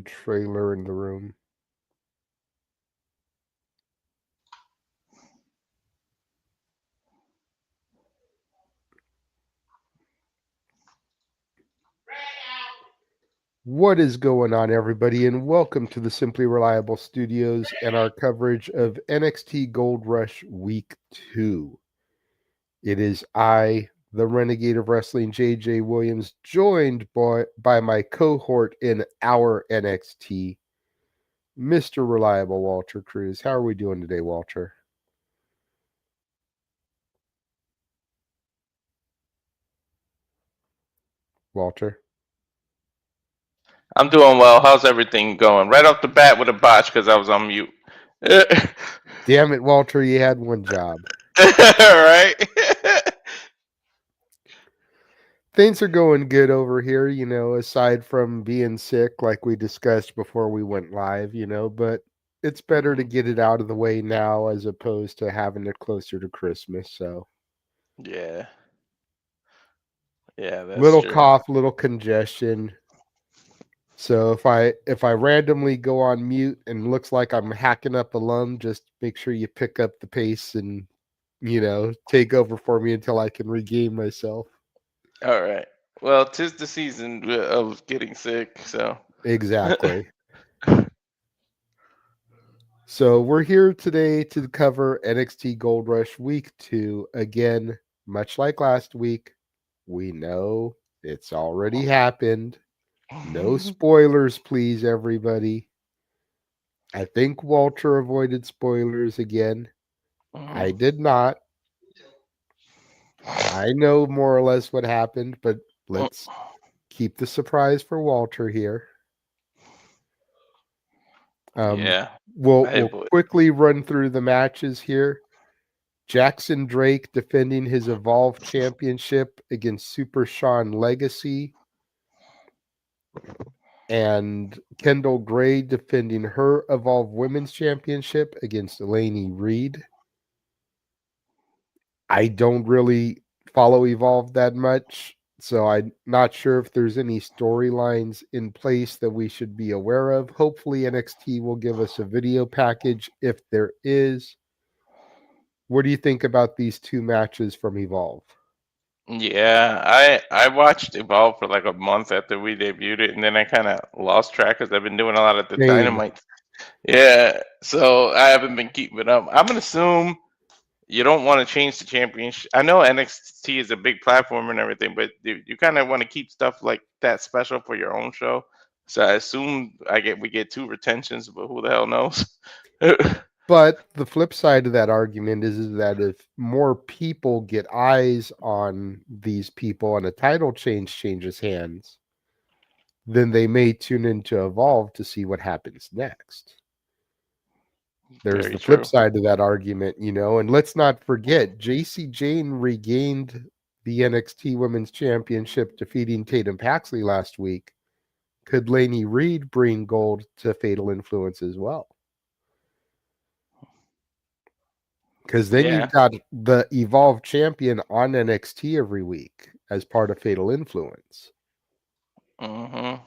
new trailer in the room. What is going on, everybody, and welcome to the Simply Reliable Studios and our coverage of NXT Gold Rush Week 2. It is I, the Renegade of Wrestling, JJ Williams, joined by my cohort in our NXT, Mr. Reliable Walter Cruz. How are we doing today, Walter? Walter? I'm doing well. How's everything going? Right off the bat with a botch because I was on mute. Damn it, Walter, you had one job. Right? Things are going good over here, aside from being sick, like we discussed before we went live, but it's better to get it out of the way now as opposed to having it closer to Christmas. So, Yeah. Yeah, that's little true. cough, little congestion. So if I randomly go on mute and looks like I'm hacking up a lung, just make sure you pick up the pace and take over for me until I can regain myself. All right. Well, 'tis the season of getting sick, so. Exactly. So we're here today to cover NXT Gold Rush Week 2. Again, much like last week, we know it's already happened. No spoilers, please, everybody. I think Walter avoided spoilers again. I did not. I know more or less what happened, but let's keep the surprise for Walter here. Yeah. We'll quickly run through the matches here. Jackson Drake defending his Evolve Championship against Super Sean Legacy. And Kendal Gray defending her Evolve Women's Championship against Lainey, Reid. I don't really follow Evolve that much, so I'm not sure if there's any storylines in place that we should be aware of. Hopefully NXT will give us a video package if there is. What do you think about these two matches from Evolve? Yeah, I watched Evolve for like a month after we debuted it, and then I kind of lost track because I've been doing a lot of the Same. Dynamite. Yeah, so I haven't been keeping it up. I'm gonna assume you don't want to change the championship. I know NXT is a big platform and everything, but you kind of want to keep stuff like that special for your own show. So I assume we get two retentions, but who the hell knows? But the flip side of that argument is that if more people get eyes on these people and a title changes hands, then they may tune into Evolve to see what happens next. There's Very the flip true. side to that argument, and let's not forget JC Jane regained the NXT Women's Championship, defeating Tatum Paxley last week. Could Lainey Reid bring gold to Fatal Influence as well? Because then Yeah. you've got the Evolve champion on NXT every week as part of Fatal Influence. Mm-hmm.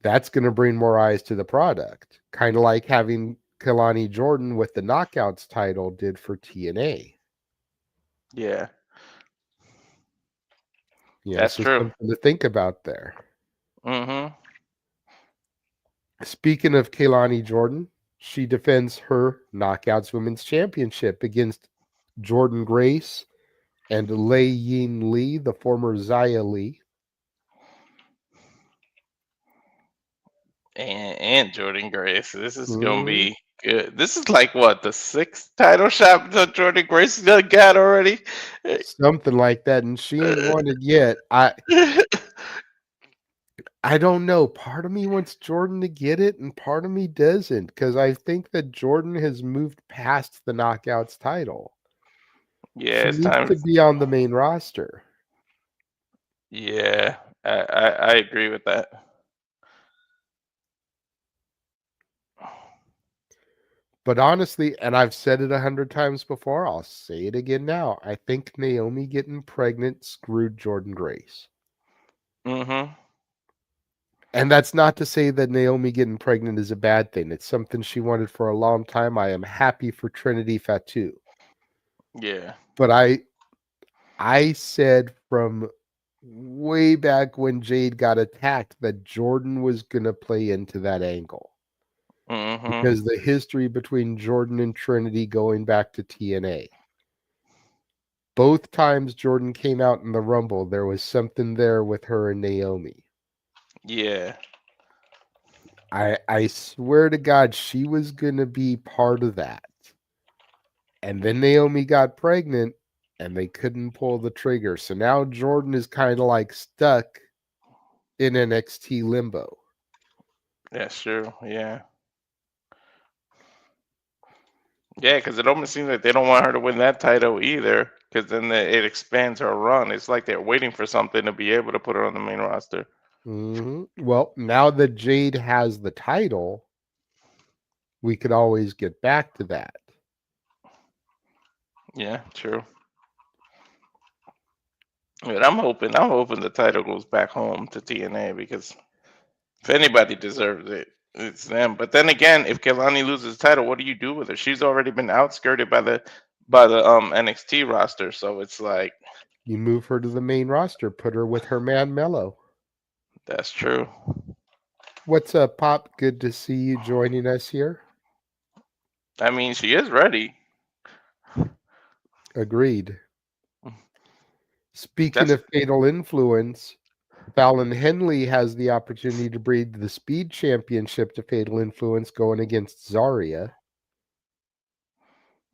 That's going to bring more eyes to the product. Kind of like having Kelani Jordynne with the Knockouts title did for TNA. Yeah. That's So true. something to think about there. Mm-hmm. Speaking of Kelani Jordynne, she defends her Knockouts Women's Championship against Jordynne Grace and Ying Lee, the former Zaria Lee. And Jordynne Grace. This is gonna be good. This is like what, the sixth title shot that Jordynne Grace got already? Something like that, and she ain't won it yet. I don't know. Part of me wants Jordynne to get it, and part of me doesn't, because I think that Jordynne has moved past the Knockouts title. Yeah, She it's needs time. to be on the main roster. Yeah, I agree with that. But honestly, and I've said it 100 times before, I'll say it again now. I think Naomi getting pregnant screwed Jordynne Grace. Mm-hmm. And that's not to say that Naomi getting pregnant is a bad thing. It's something she wanted for a long time. I am happy for Trinity Fatu. Yeah. But I said from way back when Jade got attacked that Jordynne was going to play into that angle. Mm-hmm. Because the history between Jordynne and Trinity going back to TNA. Both times Jordynne came out in the Rumble, there was something there with her and Naomi. Yeah. I swear to God, she was going to be part of that. And then Naomi got pregnant and they couldn't pull the trigger. So now Jordynne is kind of like stuck in NXT limbo. That's true. Yeah. Yeah, because it almost seems like they don't want her to win that title either, because then it expands her run. It's like they're waiting for something to be able to put her on the main roster. Well, now that Jade has the title, we could always get back to that. Yeah, true. But I'm hoping the title goes back home to TNA because if anybody deserves it, it's them. But then again, if Kelani loses the title, what do you do with her? She's already been outskirted by the NXT roster, so it's like You move her to the main roster, put her with her man Mello. that's true. What's up, Pop? Good to see you joining us here. I mean, she is ready. Agreed. Speaking That's of fatal influence, Fallon Henley has the opportunity to bring the Speed Championship to Fatal Influence going against Zaria.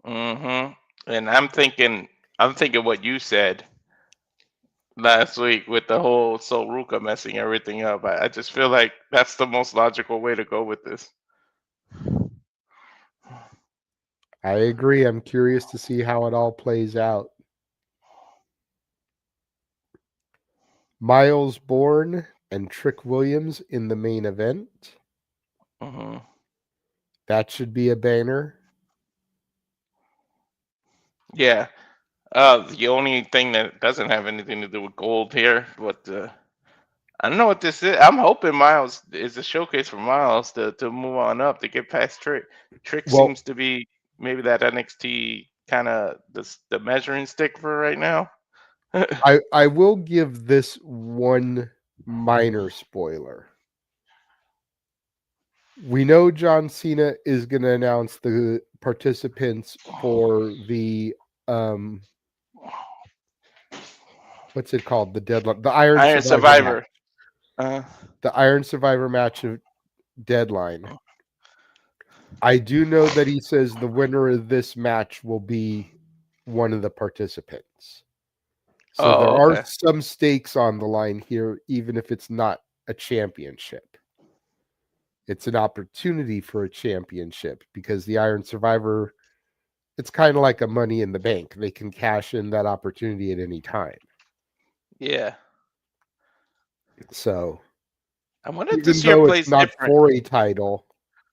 mm-hmm. And I'm thinking what you said last week with the whole Sol Ruka messing everything up. I just feel like that's the most logical way to go with this. I agree. I'm curious to see how it all plays out. Myles Borne and Trick Williams in the main event. Hmm. That should be a banner. Yeah. The only thing that doesn't have anything to do with gold here, but I don't know what this is. I'm hoping Miles is a showcase for Miles to move on up to get past Trick. Trick Well, seems to be maybe that NXT kind of the measuring stick for right now. I will give this one minor spoiler. We know John Cena is going to announce the participants for the what's it called? The deadline, the Iron Iron Survivor match, Survivor. Uh, the Iron Survivor match of deadline. I do know that he says the winner of this match will be one of the participants. So there oh, are okay. some stakes on the line here, even if it's not a championship. It's an opportunity for a championship because the Iron Survivor, it's kind of like a money in the bank. They can cash in that opportunity at any time. Yeah. So I wonder if even this year though it's plays not different. for a title,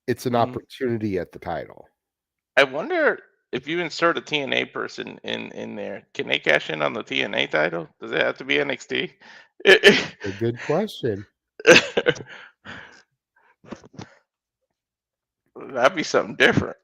it's an Mhm. opportunity at the title. I wonder if you insert a TNA person in there, can they cash in on the TNA title? Does it have to be NXT? A good question. That'd be something different.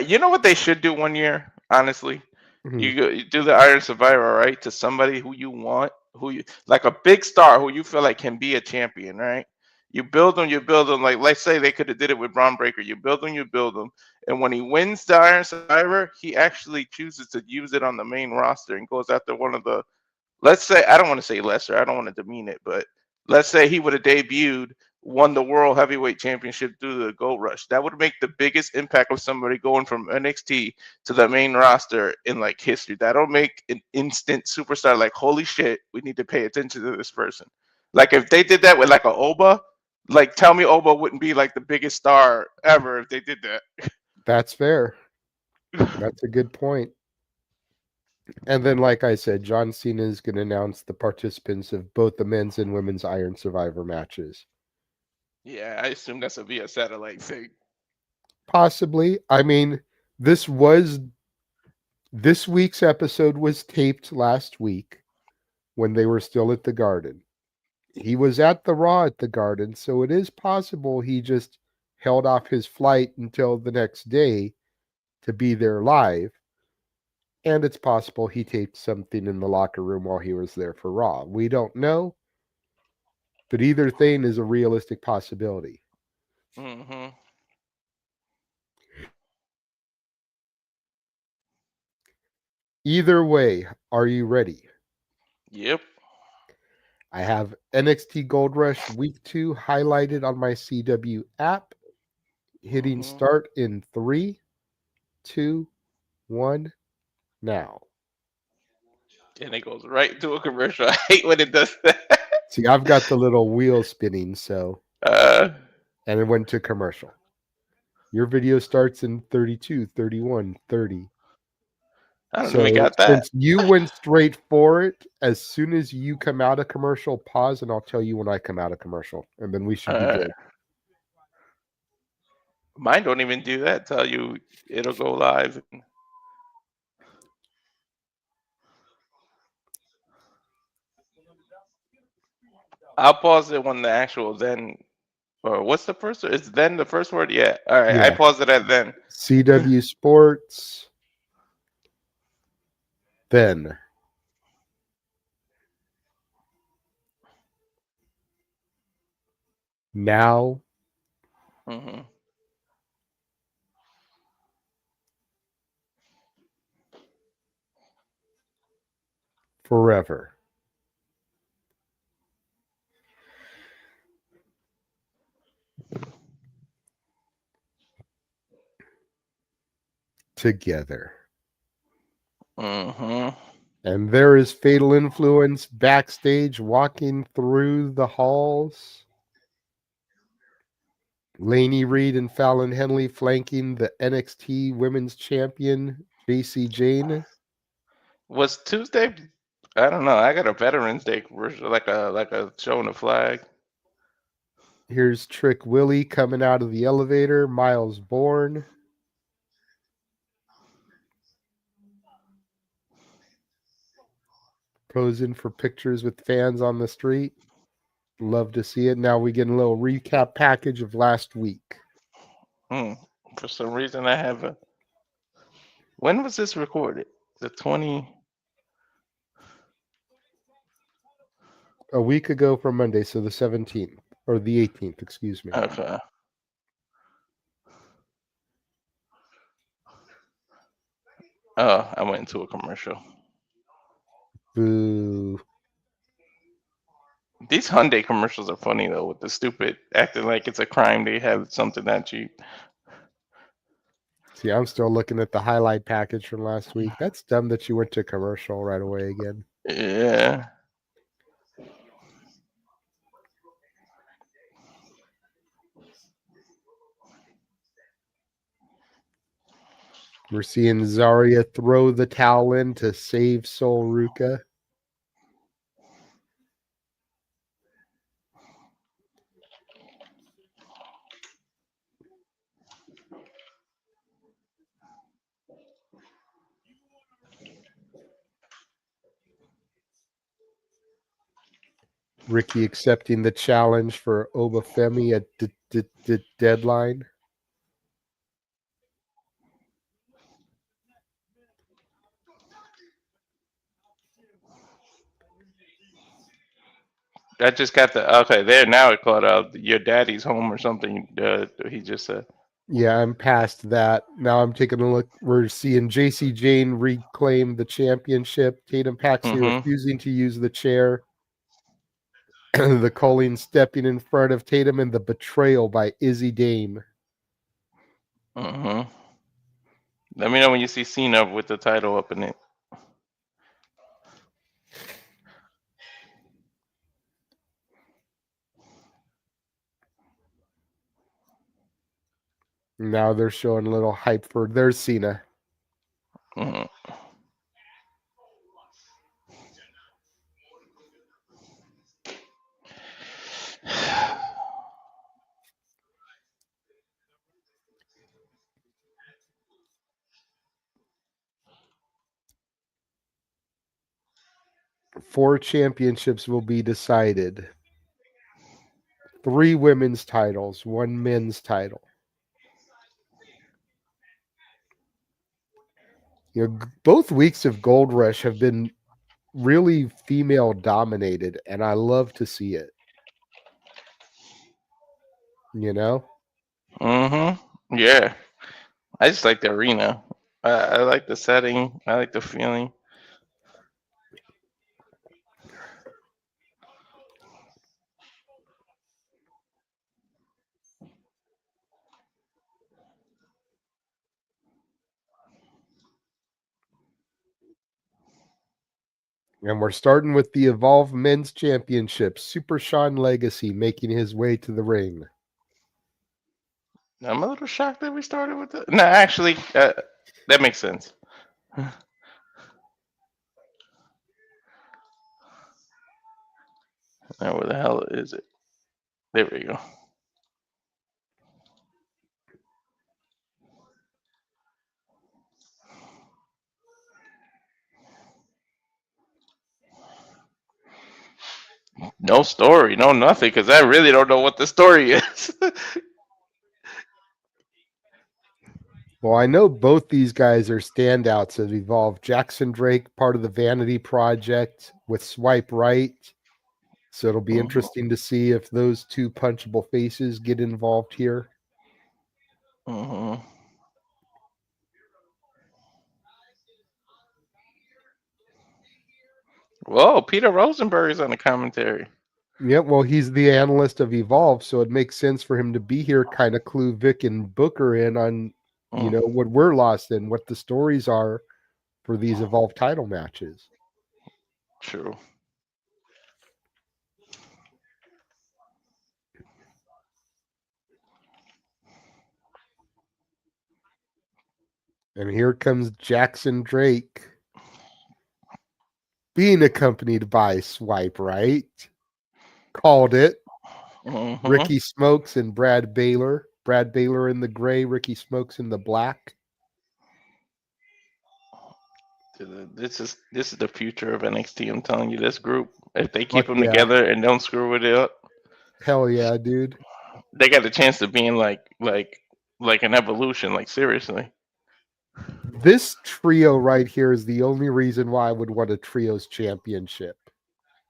You know what they should do one year, honestly? Mhm. You do the Iron Survivor, right? To somebody who you want, who you like a big star who you feel like can be a champion, right? You build them. Like let's say they could have did it with Braun Breaker. You build them, and when he wins the Iron Survivor, he actually chooses to use it on the main roster and goes after one of the, let's say, I don't want to say lesser, I don't want to demean it, but let's say he would have debuted, won the World Heavyweight Championship through the Gold Rush. That would make the biggest impact of somebody going from NXT to the main roster in like history. That'll make an instant superstar. Like, holy shit, we need to pay attention to this person. Like if they did that with like a Oba, like tell me Oba wouldn't be like the biggest star ever if they did that. That's fair. That's a good point. And then, like I said, John Cena is going to announce the participants of both the men's and women's Iron Survivor matches. Yeah, I assume that's a via satellite thing. Possibly. I mean, this was this week's episode was taped last week when they were still at the Garden. He was at the Raw at the Garden, so it is possible he just held off his flight until the next day to be there live. And it's possible he taped something in the locker room while he was there for Raw. We don't know, but either thing is a realistic possibility. Mm-hmm. Either way, are you ready? Yep. I have NXT Gold Rush Week 2 highlighted on my CW app. Hitting Mm-hmm. start in 3, 2, 1, now. And it goes right to a commercial. I hate when it does that. See, I've got the little wheel spinning, so, Uh, and it went to commercial. Your video starts in 32, 31, 30. I don't even So got that. since you went straight for it, as soon as you come out of commercial, pause and I'll tell you when I come out of commercial, and then we should be good. Mine don't even do that. Tell you it'll go live. I'll pause it when the actual then. Or what's the first? Is then the first word? Yeah. All right. I Yeah. paused it at then. CW Sports, then. Now, Mm-hmm. forever. Together. Mm-hmm. And there is Fatal Influence backstage walking through the halls. Lainey, Reid, and Fallon Henley flanking the NXT Women's Champion, JC Jane. Was Tuesday? I don't know. I got a Veterans Day commercial, like a showing a flag. Here's Trick Willie coming out of the elevator. Myles Borne. Posing for pictures with fans on the street. Love to see it. Now we get a little recap package of last week. For some reason, I have a. When was this recorded? The 20. A week ago from Monday, so the 17th, or the 18th, excuse me. Okay. Oh, I went into a commercial. Boo. These Hyundai commercials are funny though, with the stupid acting like it's a crime they have something that cheap. See, I'm still looking at the highlight package from last week. That's dumb that you went to commercial right away again. Yeah. We're seeing Zaria throw the towel in to save Sol Ruka. Ricky accepting the challenge for Obafemi at deadline. I just got the okay there. Now it called out your daddy's home or something. He just said. Yeah, I'm past that. Now I'm taking a look. We're seeing JC Jane reclaim the championship. Tatum Paxley Mm-hmm. refusing to use the chair. The Colleen stepping in front of Tatum and the betrayal by Izzy Dame. Mm-hmm. Let me know when you see Cena with the title up in it. Now they're showing a little hype for their Cena. Mm-hmm. 4 championships will be decided. 3 women's titles, 1 men's title. Both weeks of Gold Rush have been really female dominated, and I love to see it. You know? Yeah. I just like the arena. I like the setting. I like the feeling. And we're starting with the Evolve Men's Championship. Super Sean Legacy making his way to the ring. I'm a little shocked that we started with that. No, actually, that makes sense. Now, where the hell is it? There we go. No story, no nothing, because I really don't know what the story is. Well, I know both these guys are standouts of Evolve. Jackson Drake, part of the Vanity Project with Swipe Right. So it'll be interesting to see if those 2 punchable faces get involved here. Mm-hmm. Whoa, Peter Rosenberg on the commentary. Yeah, well, he's the analyst of Evolve, so it makes sense for him to be here, kind of clue Vic and Booker in on, what we're lost in, what the stories are for these Evolve title matches. True. And here comes Jackson Drake being accompanied by Swipe Right. Called it. Mm-hmm. Ricky Smokes and Brad Baylor. Brad Baylor in the gray, Ricky Smokes in the black. This is the future of NXT. I'm telling you, this group, if they keep Fuck them yeah. together and don't screw it up, Hell yeah, dude. they got a chance of being like an evolution. Like seriously. This trio right here is the only reason why I would want a trios championship.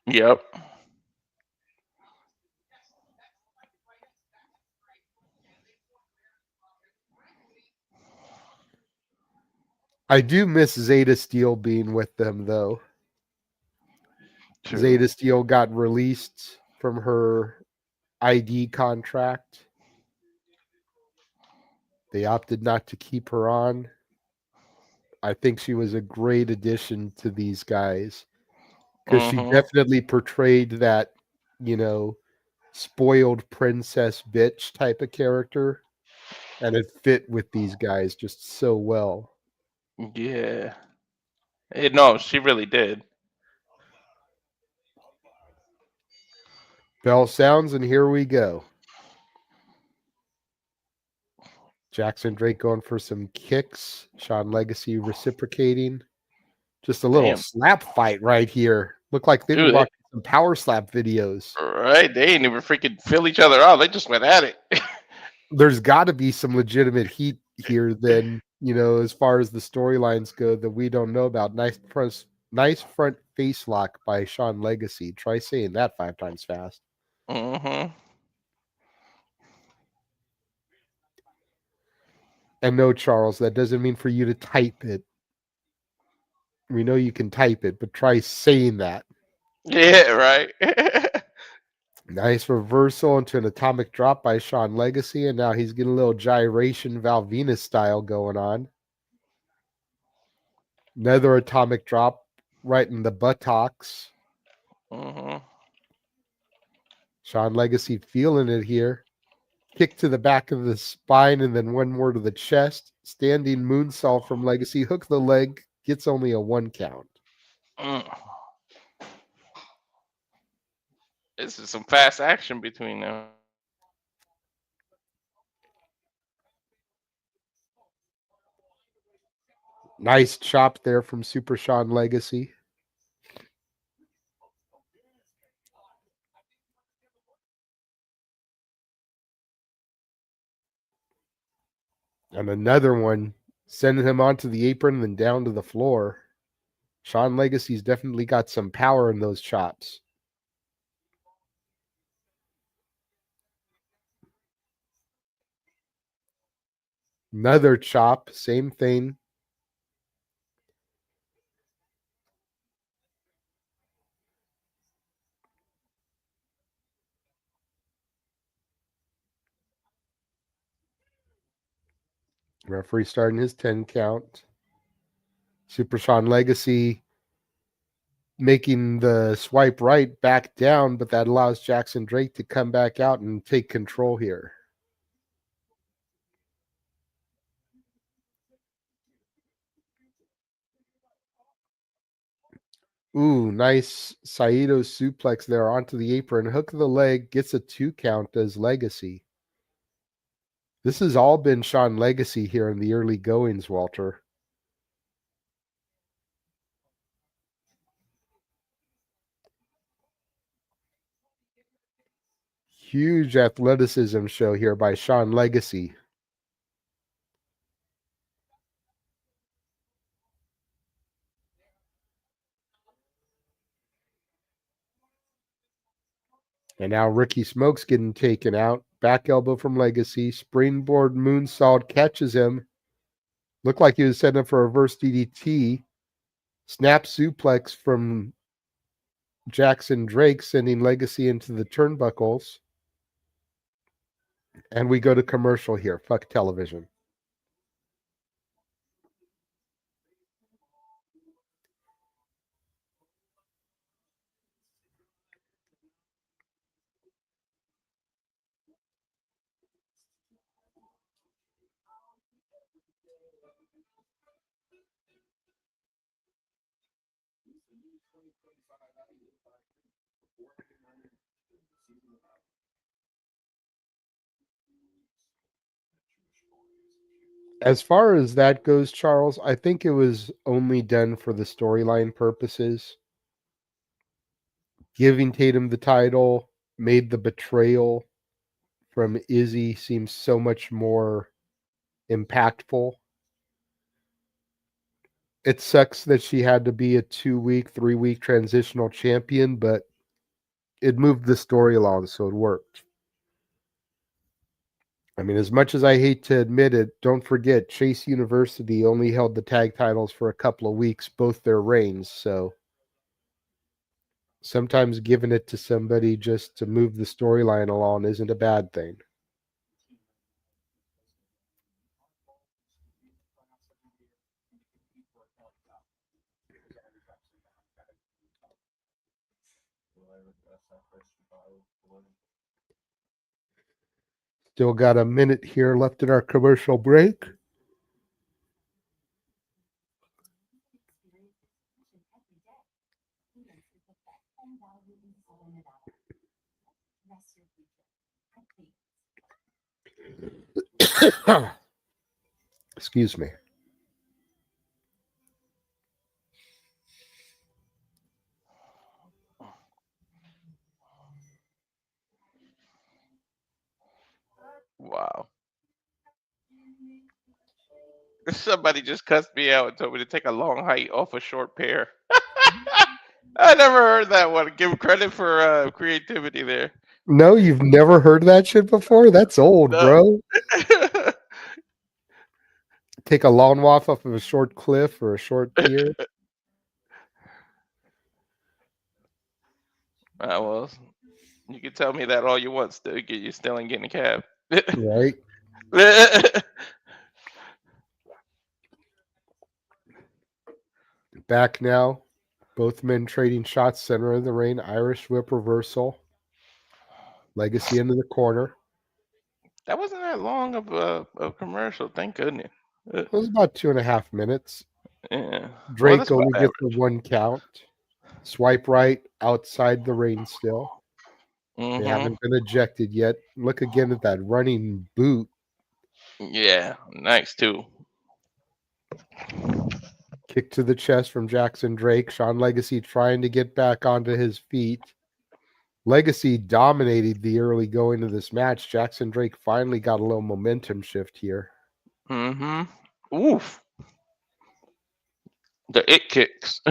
Yep. I do miss Zeta Steel being with them, though. True. Zeta Steel got released from her ID contract. They opted not to keep her on. I think she was a great addition to these guys because she Mm-hmm. definitely portrayed that, spoiled princess bitch type of character, and it fit with these guys just so well. Yeah. No, she really did. Bell sounds, and here we go. Jackson Drake going for some kicks. Sean Legacy reciprocating. Just a little Damn. slap fight right here. Look like they've been Dude, watching some power slap videos. right? They ain't even freaking fill each other out. They just went at it. There's got to be some legitimate heat here then, as far as the storylines go that we don't know about. Nice front face lock by Sean Legacy. Try saying that 5 times fast. Mm-hmm. And no, Charles, that doesn't mean for you to type it. We know you can type it, but try saying that. Yeah, right. Nice reversal into an atomic drop by Sean Legacy, and now he's getting a little gyration Val Venus style going on. Another atomic drop right in the buttocks. Mm-hmm. Sean Legacy feeling it here. Kick to the back of the spine and then one more to the chest. Standing moonsault from Legacy. Hook the leg. Gets only a 1 count. This is some fast action between them. Nice chop there from Super Sean Legacy. And another one, sending him onto the apron and then down to the floor. Sean Legacy's definitely got some power in those chops. Another chop, same thing. Referee starting his 10 count. Super Sean Legacy making the swipe right back down, but that allows Jackson Drake to come back out and take control here. Ooh, nice Saito suplex there onto the apron. Hook of the leg, gets a 2 count as Legacy. This has all been Sean Legacy here in the early goings, Walter. Huge athleticism show here by Sean Legacy. And now Ricky Smoke's getting taken out. Back elbow from Legacy. Springboard moonsault catches him. Looked like he was setting up for a reverse DDT. Snap suplex from Jackson Drake, sending Legacy into the turnbuckles. And we go to commercial here. Fuck television. As far as that goes, Charles, I think it was only done for the storyline purposes. Giving Tatum the title made the betrayal from Izzy seem so much more impactful. It sucks that she had to be a 2-week, 3-week transitional champion, but it moved the story along, so it worked. I mean, as much as I hate to admit it, don't forget Chase University only held the tag titles for a couple of weeks, both their reigns. So sometimes giving it to somebody just to move the storyline along isn't a bad thing. Still got a minute here left in our commercial break. Excuse me. Wow. Somebody just cussed me out and told me to take a long hike off a short pair. I never heard that one. Give credit for creativity there. No, you've never heard that shit before? That's old, No. bro. Take a long walk off of a short cliff or a short pier. Well, you can tell me that all you want. Still, you still ain't getting a cab. Right? Back now. Both men trading shots center of the ring. Irish whip reversal. Legacy into the corner. That wasn't that long of a commercial. Thank goodness. It was about 2.5 minutes. Yeah. Well, Drake that's about only gets the average. 1 count. Swipe right outside the ring still. They haven't been ejected yet. Look again at that running boot. Yeah, nice too. Kick to the chest from Jackson Drake. Sean Legacy trying to get back onto his feet. Legacy dominated the early going of this match. Jackson Drake finally got a little momentum shift here. Mm-hmm. Oof. The it kicks.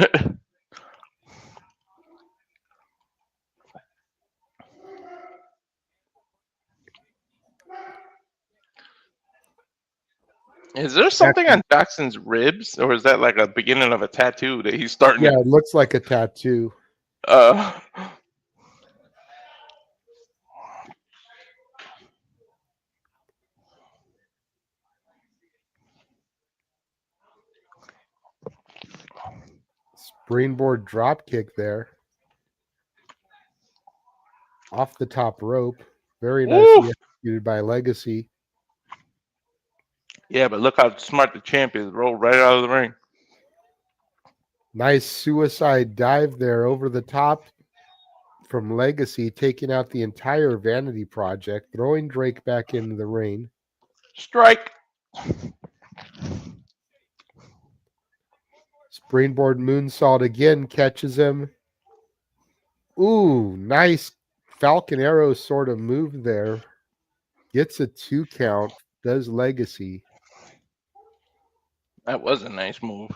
Is there something Jackson, on Jackson's ribs, or is that like a beginning of a tattoo that he's starting yeah, to? it looks like a tattoo. Uh, Springboard drop kick there. Off the top rope. Very nicely Oof. executed by Legacy. Yeah, but look how smart the champ is. Rolled right out of the ring. Nice suicide dive there over the top from Legacy, taking out the entire Vanity Project, throwing Drake back into the ring. Strike. Springboard moonsault again, catches him. Ooh, nice Falcon Arrow sort of move there. Gets a 2 count, does Legacy. That was a nice move.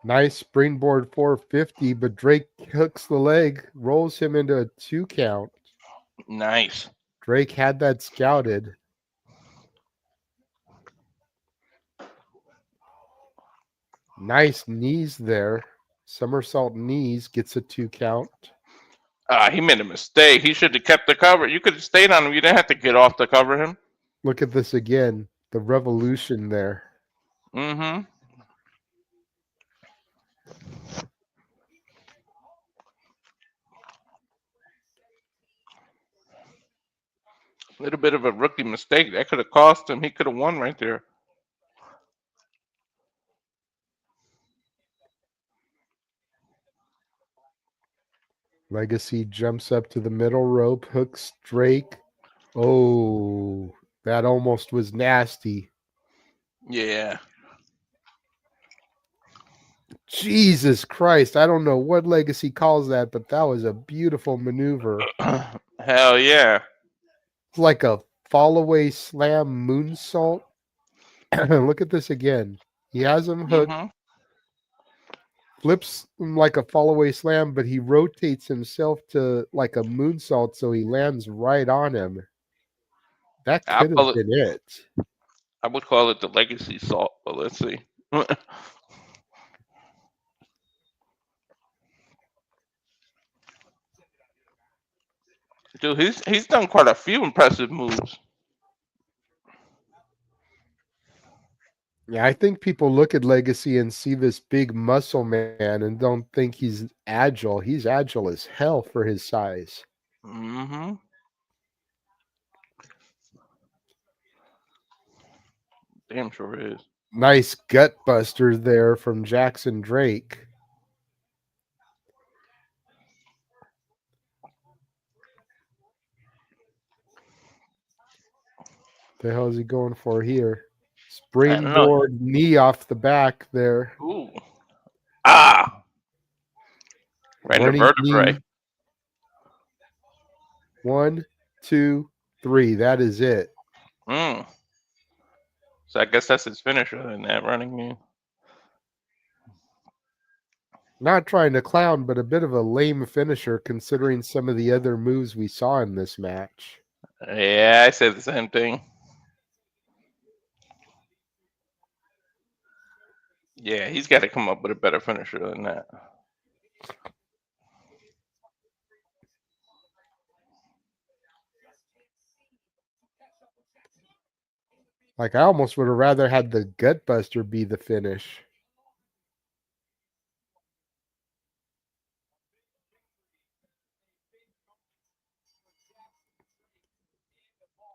Nice springboard 450, but Drake hooks the leg, rolls him into a 2 count. Nice. Drake had that scouted. Nice knees there. Somersault knees gets a 2 count. He made a mistake. He should have kept the cover. You could have stayed on him. You didn't have to get off to cover him. Look at this again. The revolution there. Mm-hmm. A little bit of a rookie mistake. That could have cost him. He could have won right there. Legacy jumps up to the middle rope, hooks Drake. Oh, that almost was nasty. Yeah. Jesus Christ. I don't know what Legacy calls that, but that was a beautiful maneuver. Hell yeah. It's like a fall away slam moonsault. Look at this again. He has him hooked, Mm-hmm. flips him like a fall away slam, but he rotates himself to like a moonsault so he lands right on him. That I could have call it. been it. I would call it the legacy salt, but let's see. Dude, he's done quite a few impressive moves. Yeah, I think people look at Legacy and see this big muscle man and don't think he's agile. He's agile as hell for his size. Mm-hmm. Damn sure is. Nice gut buster there from Jackson Drake. The hell is he going for here? I don't know. Springboard knee off the back there. Ooh. Ah. Right in the Running vertebrae. knee. 1, 2, 3. That is it. Mm. So I guess that's his finisher in that running game. Not trying to clown, but a bit of a lame finisher considering some of the other moves we saw in this match. Yeah, I said the same thing. Yeah, he's got to come up with a better finisher than that. Like, I almost would have rather had the gut buster be the finish.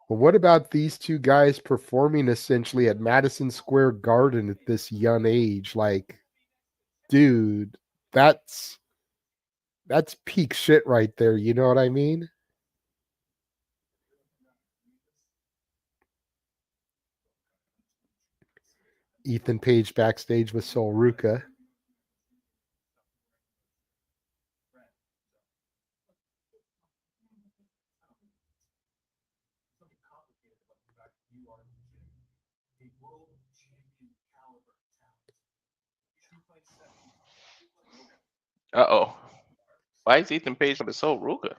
But what about these two guys performing essentially at Madison Square Garden at this young age? Like, dude, that's peak shit right there. You know what I mean? Ethan Page backstage with Sol Ruka. Uh-oh. Why is Ethan Page with so Ruka?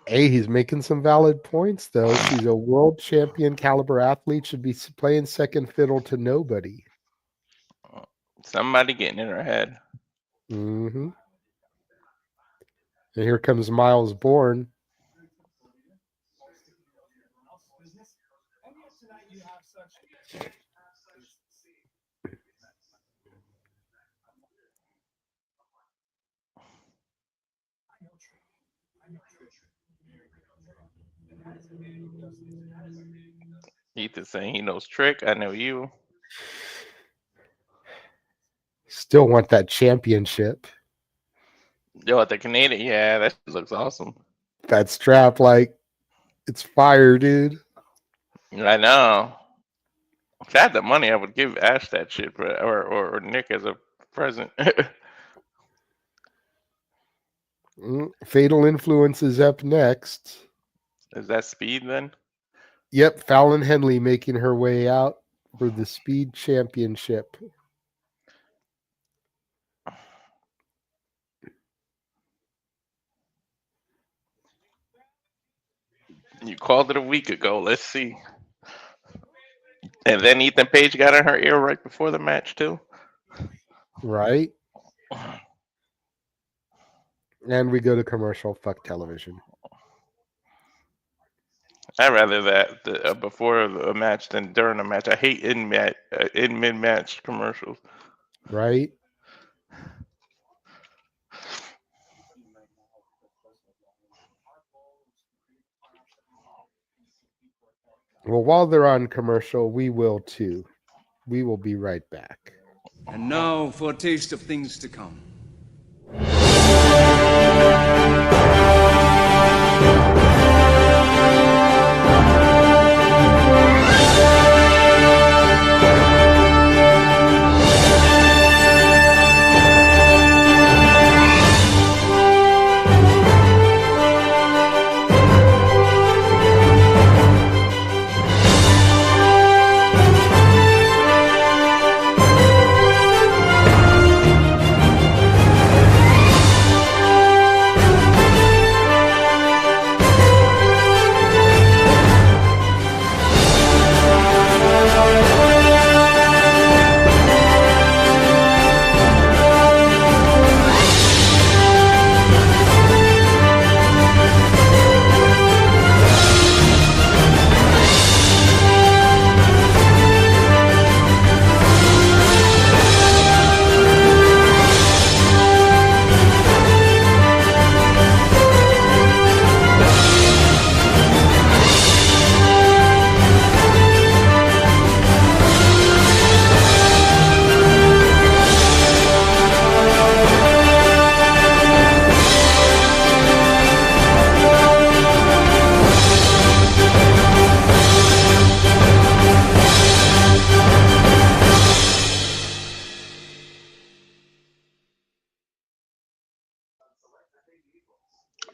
Hey, he's making some valid points, though. She's a world champion caliber athlete, should be playing second fiddle to nobody. Somebody getting in her head. Mm-hmm. And here comes Myles Borne. Ethan saying he knows Trick. I know you. Still want that championship. Yo, at the Canadian, yeah, that shit looks awesome. That strap, like, it's fire, dude. I know. If I had the money, I would give Ash that shit, or Nick as a present. Fatal Influence is up next. Is that speed then? Yep, Fallon Henley making her way out for the Speed Championship. You called it a week ago. Let's see. And then Ethan Page got in her ear right before the match too. Right? And we go to commercial. Fuck television. I'd rather that before a match than during a match. I hate in mid match commercials. Right? Well, while they're on commercial, we will too. We will be right back. And now for a taste of things to come.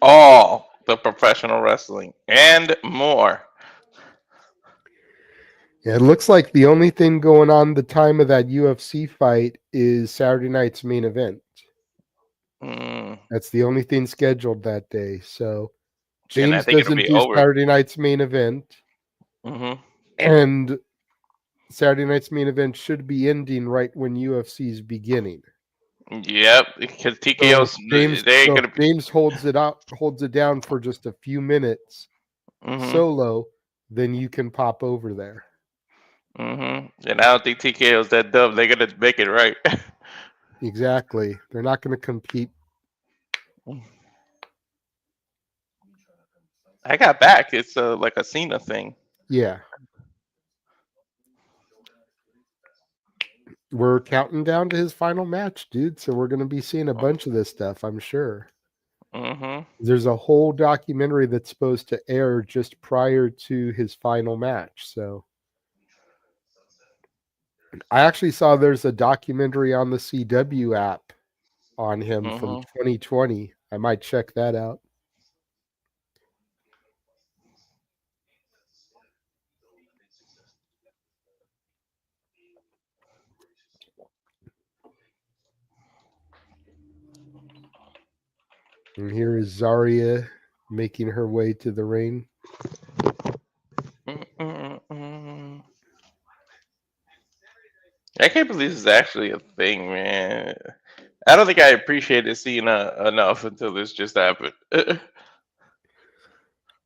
All the professional wrestling and more. Yeah, it looks like the only thing going on the time of that UFC fight is Saturday night's main event. Mm. That's the only thing scheduled that day. So And I James think it'll doesn't be do over. Saturday night's main event. Hmm. And Saturday night's main event should be ending right when UFC's beginning. Yep, because So if TKO's James, they ain't so if gonna be. James holds it down for just a few minutes Hmm. solo, then you can pop over there. Hmm. And I don't think TKO's that dumb. They're gonna make it right. Exactly. They're not going to compete. I got back. It's like a Cena thing. Yeah. We're counting down to his final match, dude. So we're going to be seeing a bunch of this stuff, I'm sure. Hmm. There's a whole documentary that's supposed to air just prior to his final match. So I actually saw there's a documentary on the CW app on him from Hmm. 2020. I might check that out. And here is Zaria making her way to the ring. I can't believe this is actually a thing, man. I don't think I appreciated seeing enough until this just happened.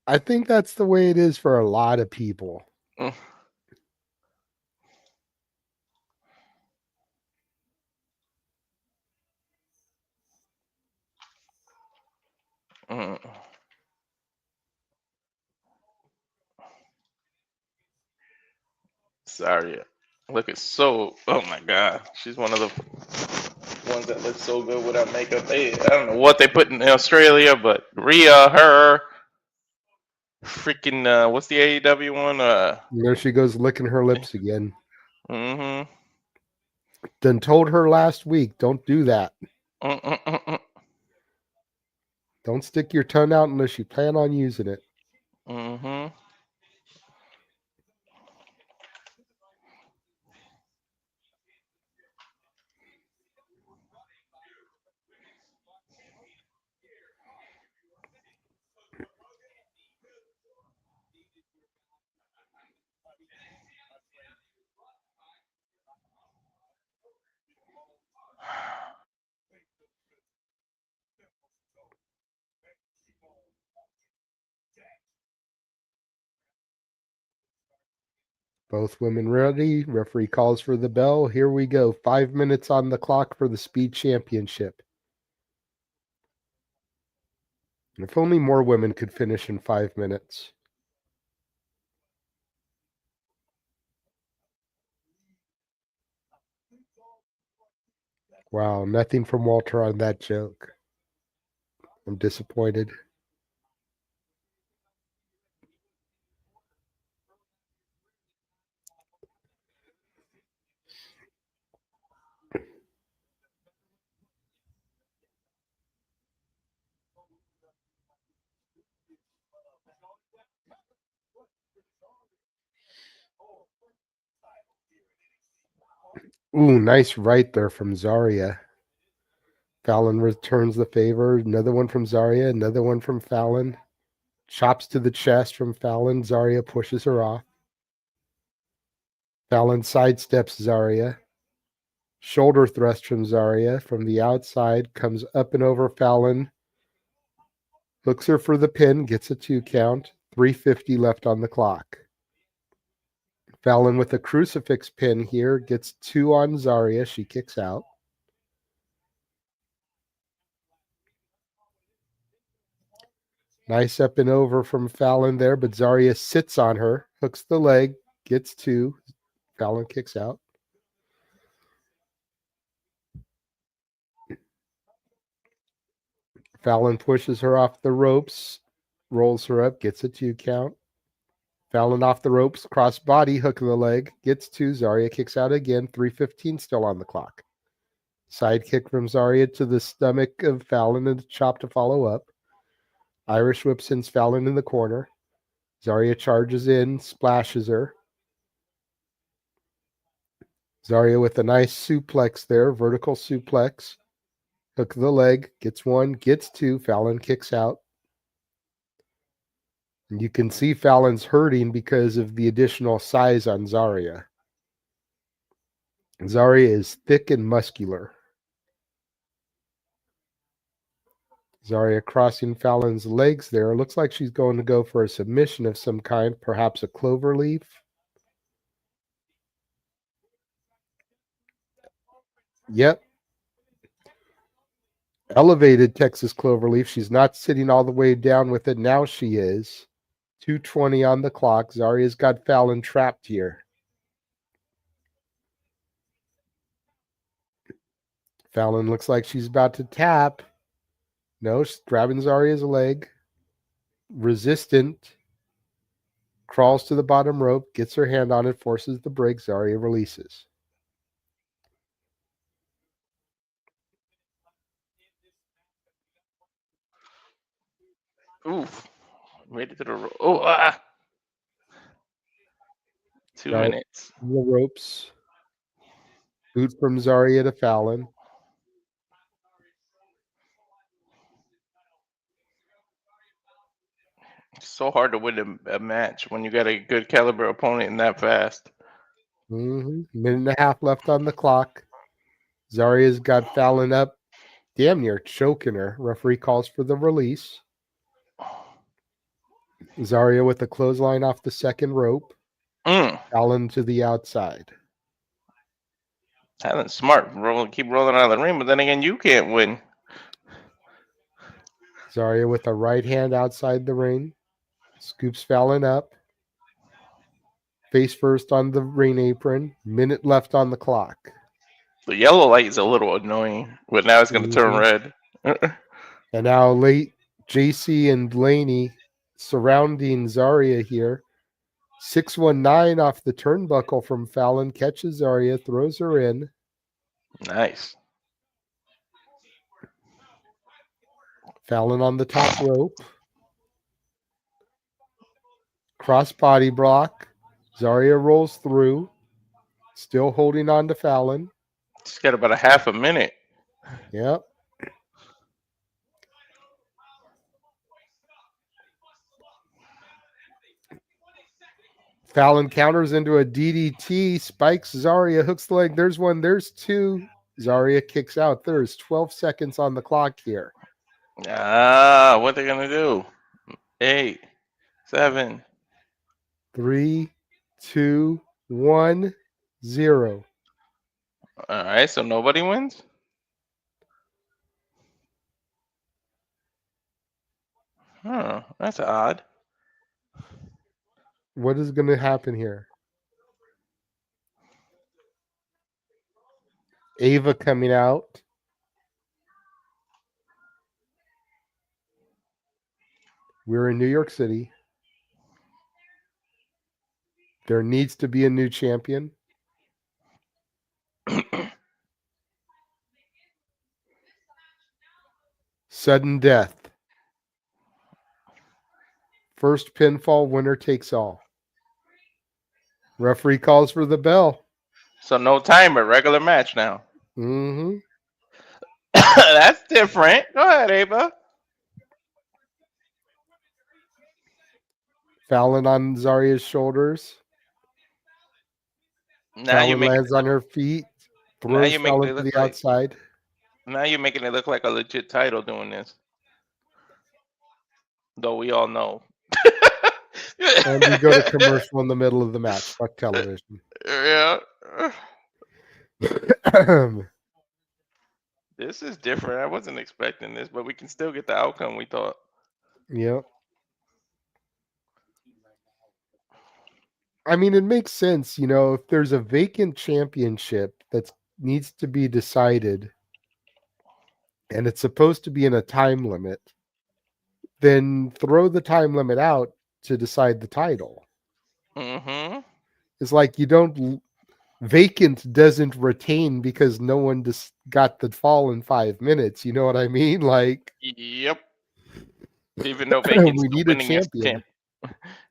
I think that's the way it is for a lot of people. Zaria. Look, it's so. Oh my god, she's one of the ones that looks so good without makeup. I don't know what they put in Australia, but Rhea, her, freaking, what's the AEW one? And there she goes licking her lips again. Mm-hmm. Done told her last week, don't do that. Don't stick your tongue out unless you plan on using it. Mm-hmm. Both women ready. Referee calls for the bell. Here we go. 5 minutes on the clock for the Speed Championship. If only more women could finish in 5 minutes. Wow, nothing from Walter on that joke. I'm disappointed. Ooh, nice right there from Zaria. Fallon returns the favor. Another one from Zaria. Another one from Fallon. Chops to the chest from Fallon. Zaria pushes her off. Fallon sidesteps Zaria. Shoulder thrust from Zaria from the outside. Comes up and over Fallon. Hooks her for the pin. Gets a 2 count. 3:50 left on the clock. Fallon with a crucifix pin here. Gets 2 on Zaria. She kicks out. Nice up and over from Fallon there, but Zaria sits on her, hooks the leg, gets 2. Fallon kicks out. Fallon pushes her off the ropes, rolls her up, gets a 2 count. Fallon off the ropes, cross body, hook of the leg, gets 2. Zaria kicks out again. 3:15 still on the clock. Side kick from Zaria to the stomach of Fallon and a chop to follow up. Irish whip sends Fallon in the corner. Zaria charges in, splashes her. Zaria with a nice suplex there, vertical suplex. Hook of the leg, gets 1, gets 2. Fallon kicks out. And you can see Fallon's hurting because of the additional size on Zaria. Zaria is thick and muscular. Zaria crossing Fallon's legs there. Looks like she's going to go for a submission of some kind, perhaps a cloverleaf. Yep. Elevated Texas cloverleaf. She's not sitting all the way down with it. Now she is. 2:20 on the clock. Zaria's got Fallon trapped here. Fallon looks like she's about to tap. No, she's grabbing Zaria's leg. Resistant. Crawls to the bottom rope, gets her hand on it, forces the break. Zaria releases. Oof. Made it to the rope. 2 Zaria minutes. the ropes. Boot from Zaria to Fallon. It's so hard to win a match when you got a good caliber opponent and that fast. Minute and a half left on the clock. Zaria's got Fallon up, damn near choking her. Referee calls for the release. Zaria with a clothesline off the second rope. Fallon to the outside. Fallon's smart. Keep rolling out of the ring, but then again, you can't win. Zaria with a right hand outside the ring. Scoops Fallon up. Face first on the ring apron. Minute left on the clock. The yellow light is a little annoying, but now it's going to turn red. And now late JC and Lainey surrounding Zaria here. 619 off the turnbuckle from Fallon. Catches Zaria, throws her in. Nice. Fallon on the top rope. Cross body block. Zaria rolls through. Still holding on to Fallon. She's got about a half a minute. Yep. Fallon counters into a DDT, spikes Zaria, hooks the leg. There's one, there's two. Zaria kicks out. There's 12 seconds on the clock here. What they gonna do? 8, 7, 3, 2, 1, 0. All right, so nobody wins. Huh, that's odd. What is going to happen here? Ava coming out. We're in New York City. There needs to be a new champion. Sudden death. First pinfall, winner takes all. Referee calls for the bell. So no timer, regular match now. Mm-hmm. That's different. Go ahead, Ava. Fallon on Zaria's shoulders. Now Fallon lands on her feet. Throws Fallon to the outside. Now you're making it look like a legit title doing this. Though we all know. And we go to commercial in the middle of the match. Fuck television. Yeah. This is different. I wasn't expecting this, but we can still get the outcome we thought. Yep. I mean, it makes sense, you know, if there's a vacant championship that needs to be decided and it's supposed to be in a time limit, then throw the time limit out to decide the title. Mm-hmm. It's like you don't vacant doesn't retain because no one just got the fall in 5 minutes. You know what I mean? Like, yep. Even though vacant's we need a champion.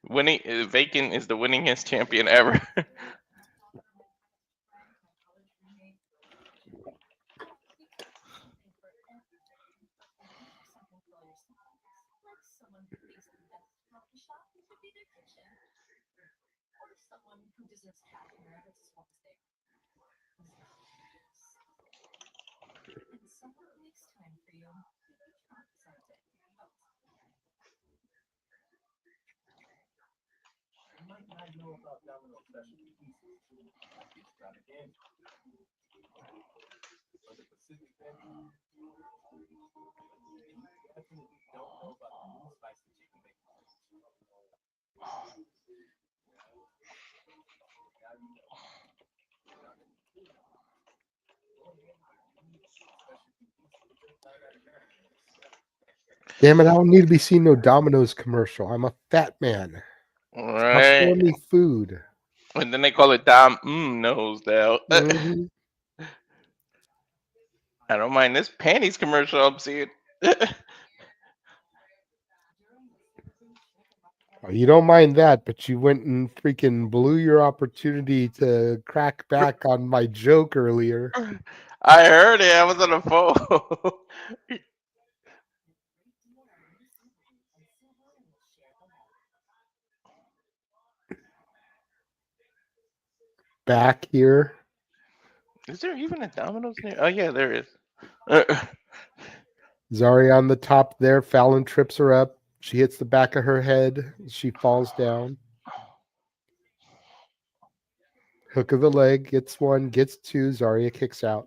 Vacant is the winningest champion ever. Damn it, I don't need to be seeing no Domino's commercial. I'm a fat man. Right. Stop me food. And then they call it Dom Nose now. Mm-hmm. I don't mind this panties commercial I'm seeing. You don't mind that, but you went and freaking blew your opportunity to crack back on my joke earlier. I heard it. I was on the phone. back here. Is there even a Domino's near? Oh yeah, there is. Zaria on the top there. Fallon trips her up. She hits the back of her head. She falls down. Hook of the leg. Gets one. Gets two. Zaria kicks out.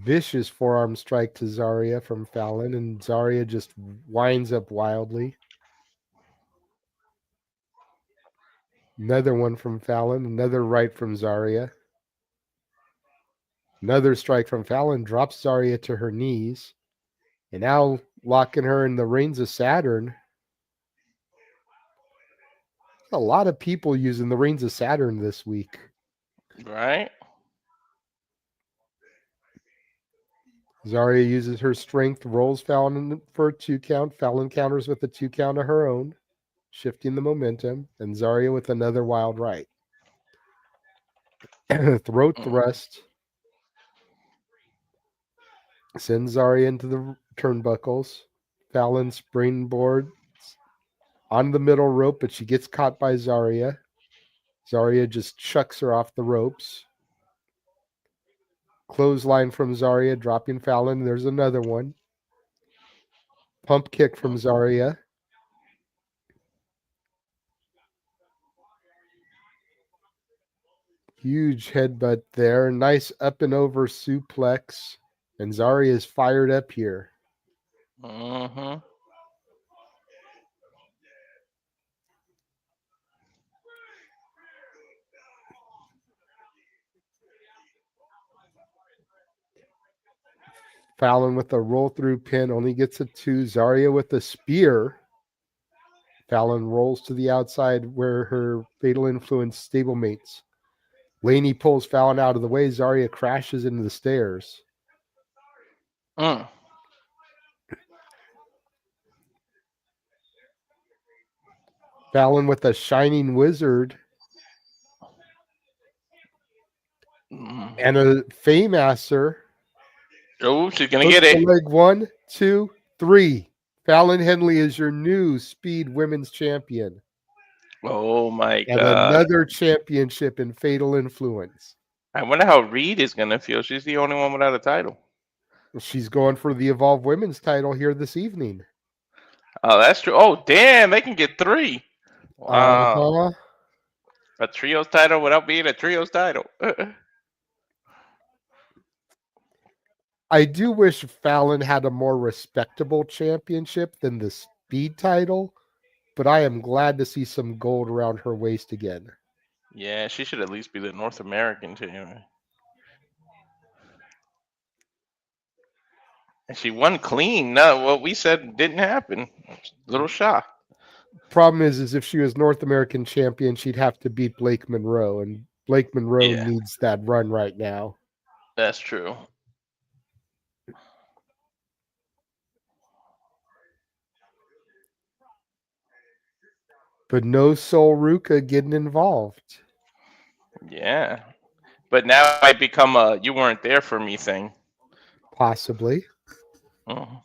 Vicious forearm strike to Zaria from Fallon, and Zaria just winds up wildly. Another one from Fallon, another right from Zaria. Another strike from Fallon drops Zaria to her knees, and now locking her in the reins of Saturn. A lot of people using the reins of Saturn this week. Right. Zaria uses her strength, rolls Fallon for a 2 count. Fallon counters with a 2 count of her own, shifting the momentum, and Zaria with another wild right. Throat thrust. Sends Zaria into the turnbuckles. Fallon springboard on the middle rope, but she gets caught by Zaria. Zaria just chucks her off the ropes. Clothesline from Zaria, dropping Fallon. There's another one. Pump kick from Zaria. Huge headbutt there. Nice up and over suplex. And Zaria is fired up here. Mm-hmm. Fallon with a roll through pin, only gets a 2. Zaria with a spear. Fallon rolls to the outside where her fatal influence stablemates. Lainey pulls Fallon out of the way. Zaria crashes into the stairs. Fallon with a shining wizard. And a Faymaster. Oh, she's gonna Hook get the it. leg 1, 2, 3. Fallon Henley is your new Speed Women's Champion. Oh my And god. another championship in Fatal Influence. I wonder how Reid is gonna feel. She's the only one without a title. She's going for the Evolve Women's title here this evening. Oh, that's true. Oh, damn, they can get 3. Wow. Uh-huh. A trios title without being a trios title. I do wish Fallon had a more respectable championship than the Speed title, but I am glad to see some gold around her waist again. Yeah, she should at least be the North American champion. And she won clean. No, what we said didn't happen. Little shock. Problem is if she was North American champion, she'd have to beat Blake Monroe, and Blake Monroe Yeah. needs that run right now. That's true. But no Sol Ruka getting involved. Yeah. But now it might become a "you weren't there for me" thing. Possibly. Mhm.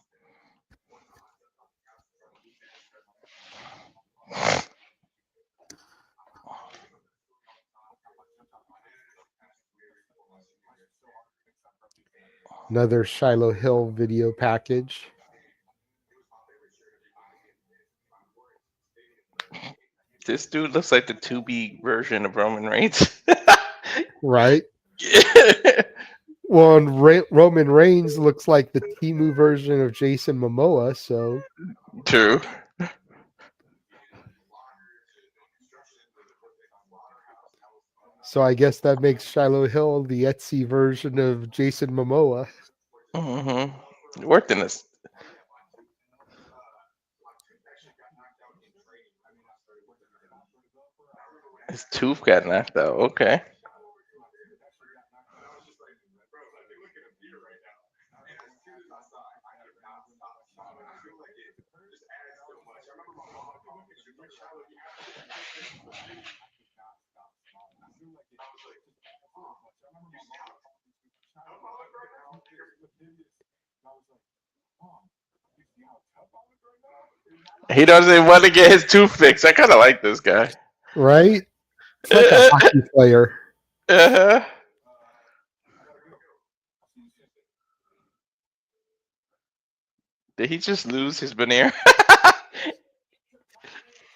Another Shiloh Hill video package. This dude looks like the 2B version of Roman Reigns. Right? Yeah. Well, and Roman Reigns looks like the Timu version of Jason Momoa, so True. I guess that makes Shiloh Hill the Etsy version of Jason Momoa. Mm-hmm. Worked in this. His tooth got knocked out. Okay. He doesn't want to get his tooth fixed. I kind of like this guy. Right? It's like a hockey player. Uh-huh. Did he just lose his veneer?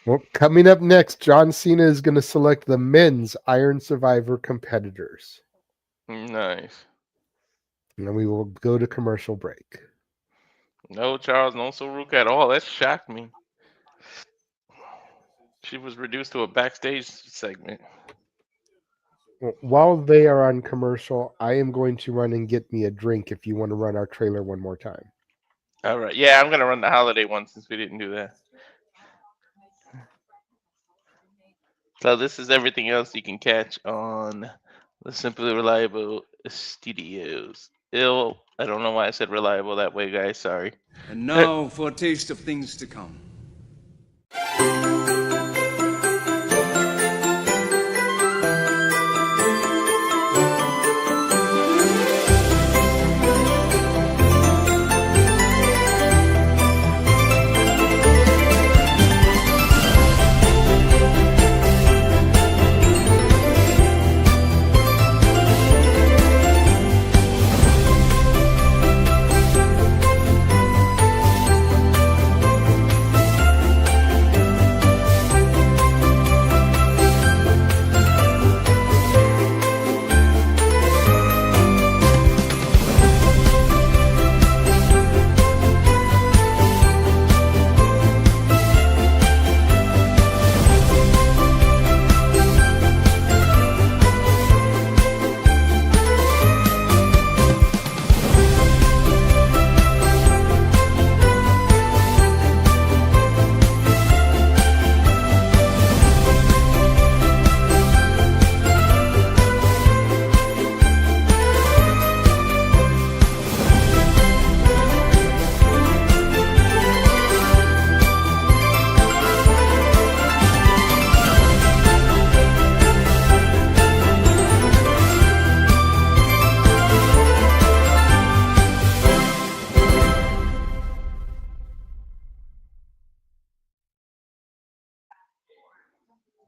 Well, coming up next, John Cena is going to select the men's Iron Survivor competitors. Nice. And then we will go to commercial break. No Charles, no Saruk at all. That shocked me. She was reduced to a backstage segment. Well, while they are on commercial, I am going to run and get me a drink if you want to run our trailer one more time. All right. Yeah, I'm going to run the holiday one since we didn't do that. So this is everything else you can catch on the Simply Reliable Studios. I don't know why I said reliable that way, guys. Sorry. And now for a taste of things to come.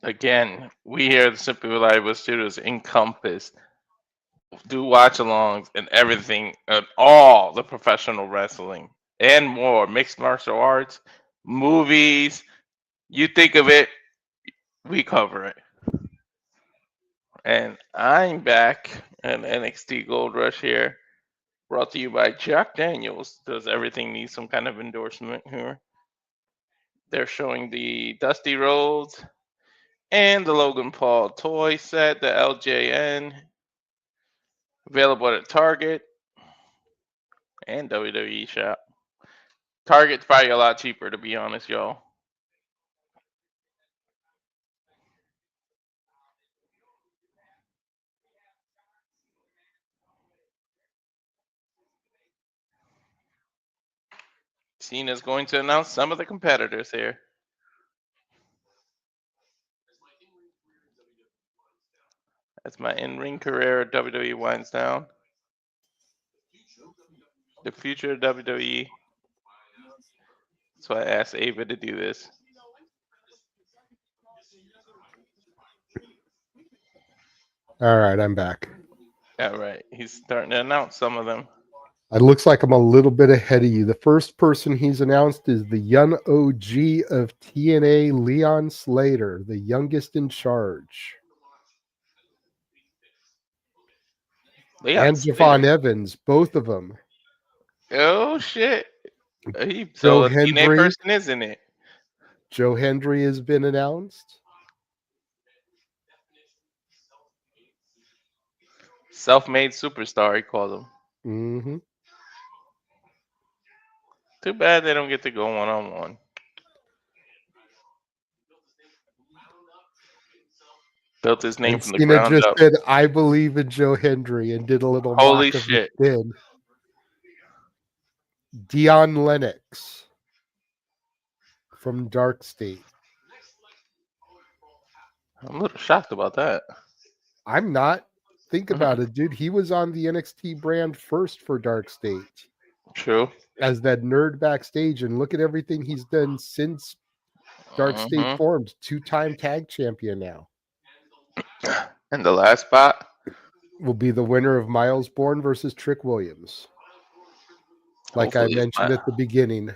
Again, we here at the Simply Reliable Studios encompass, do watch-alongs and everything, all the professional wrestling and more, mixed martial arts, movies. You think of it, we cover it. And I'm back at NXT Gold Rush here, brought to you by Jack Daniels. Does everything need some kind of endorsement here? They're showing the Dusty Rhodes and the Logan Paul toy set, the LJN, available at Target and WWE Shop. Target's probably a lot cheaper, to be honest, y'all. Cena's going to announce some of the competitors here. That's my in-ring career at WWE winds down. The future of WWE. That's why I asked Ava to do this. All right, I'm back. All right, he's starting to announce some of them. It looks like I'm a little bit ahead of you. The first person he's announced is the young OG of TNA, Leon Slater, the youngest in charge. Leon and Slater. Javon Evans, both of them. Oh, shit. Joe a TNA Hendry. person, isn't it? Joe Hendry has been announced. Self-made superstar, he called him. Mm-hmm. Too bad they don't get to go one-on-one. Built his name from the Cena ground just up. said, "I believe in Joe Hendry," and did a little Holy mock of shit. his spin. Dion Lennox from Dark State. I'm a little shocked about that. I'm not. Think about it, dude. He was on the NXT brand first for Dark State. True. as that nerd backstage, and look at everything he's done since Dark State Hmm. formed. 2-time tag champion now. And the last spot, Will be the winner of Myles Borne versus Trick Williams. Like I hopefully it's mentioned at the beginning,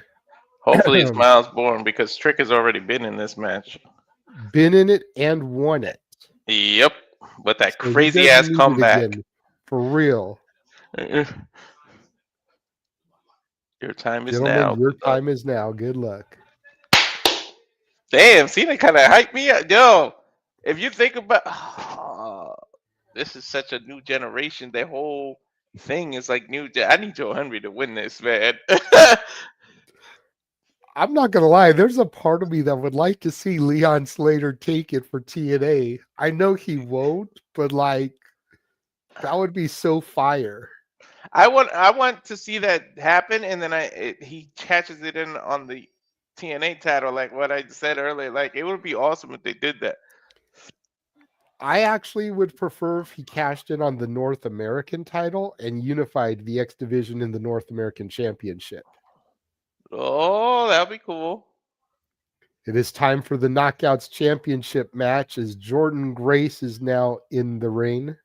hopefully it's Myles Borne because Trick has already been in this match. been in it and won it. Yep, with that So he crazy doesn't ass need it comeback. again. For real. Your time is Gentlemen, now. your Good luck. time is now. Good luck. Damn, see, that kind of hyped me up. Yo, if you think about, this is such a new generation. The whole thing is like new. I need Joe Henry to win this, man. I'm not going to lie. There's a part of me that would like to see Leon Slater take it for TNA. I know he won't, but like, that would be so fire. I want to see that happen, and then he catches it in on the TNA title, like what I said earlier. Like it would be awesome if they did that. I actually would prefer if he cashed in on the North American title and unified the X Division in the North American Championship. Oh, that'd be cool. It is time for the Knockouts Championship match as Jordynne Grace is now in the ring.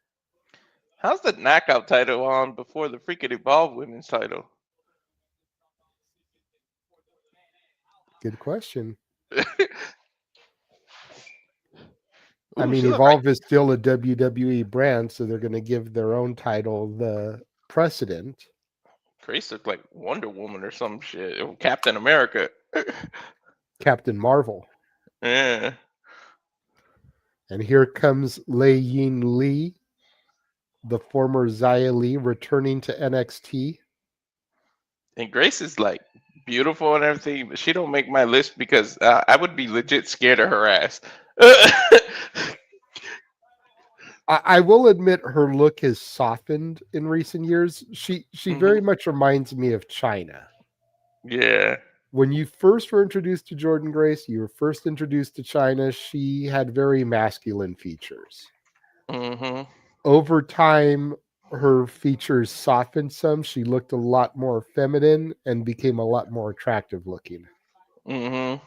How's the knockout title on before the freaking Evolve Women's title? Good question. Ooh, I mean, she look like Evolve is still a WWE brand, so they're going to give their own title the precedent. Grace looked like Wonder Woman or some shit. Or Captain America. Captain Marvel. Yeah. And here comes Ying Lee, the former Zaria Lee, returning to NXT. And Grace is like beautiful and everything, but she don't make my list because I would be legit scared of her ass. I will admit her look has softened in recent years. She very Mhm. much reminds me of China. Yeah. When you first were introduced to Jordynne Grace, you were first introduced to China. She had very masculine features. Mhm. Over time, her features softened some. She looked a lot more feminine and became a lot more attractive looking. Mhm.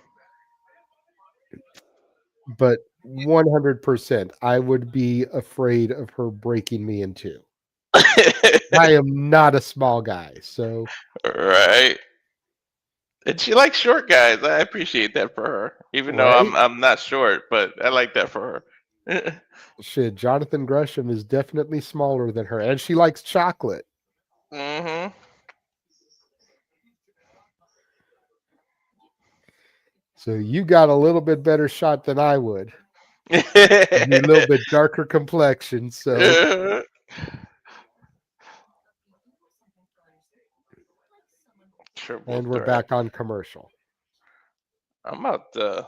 But 100%, I would be afraid of her breaking me in two. I am not a small guy, so Right. And she likes short guys. I appreciate that for her. Even though right? I'm not short, but I like that for her. Shit, Jonathan Gresham is definitely smaller than her, and she likes chocolate. Mhm. So you got a little bit better shot than I would. You're a little bit darker complexion, so. Triple And we're threat. back on commercial. I'm about to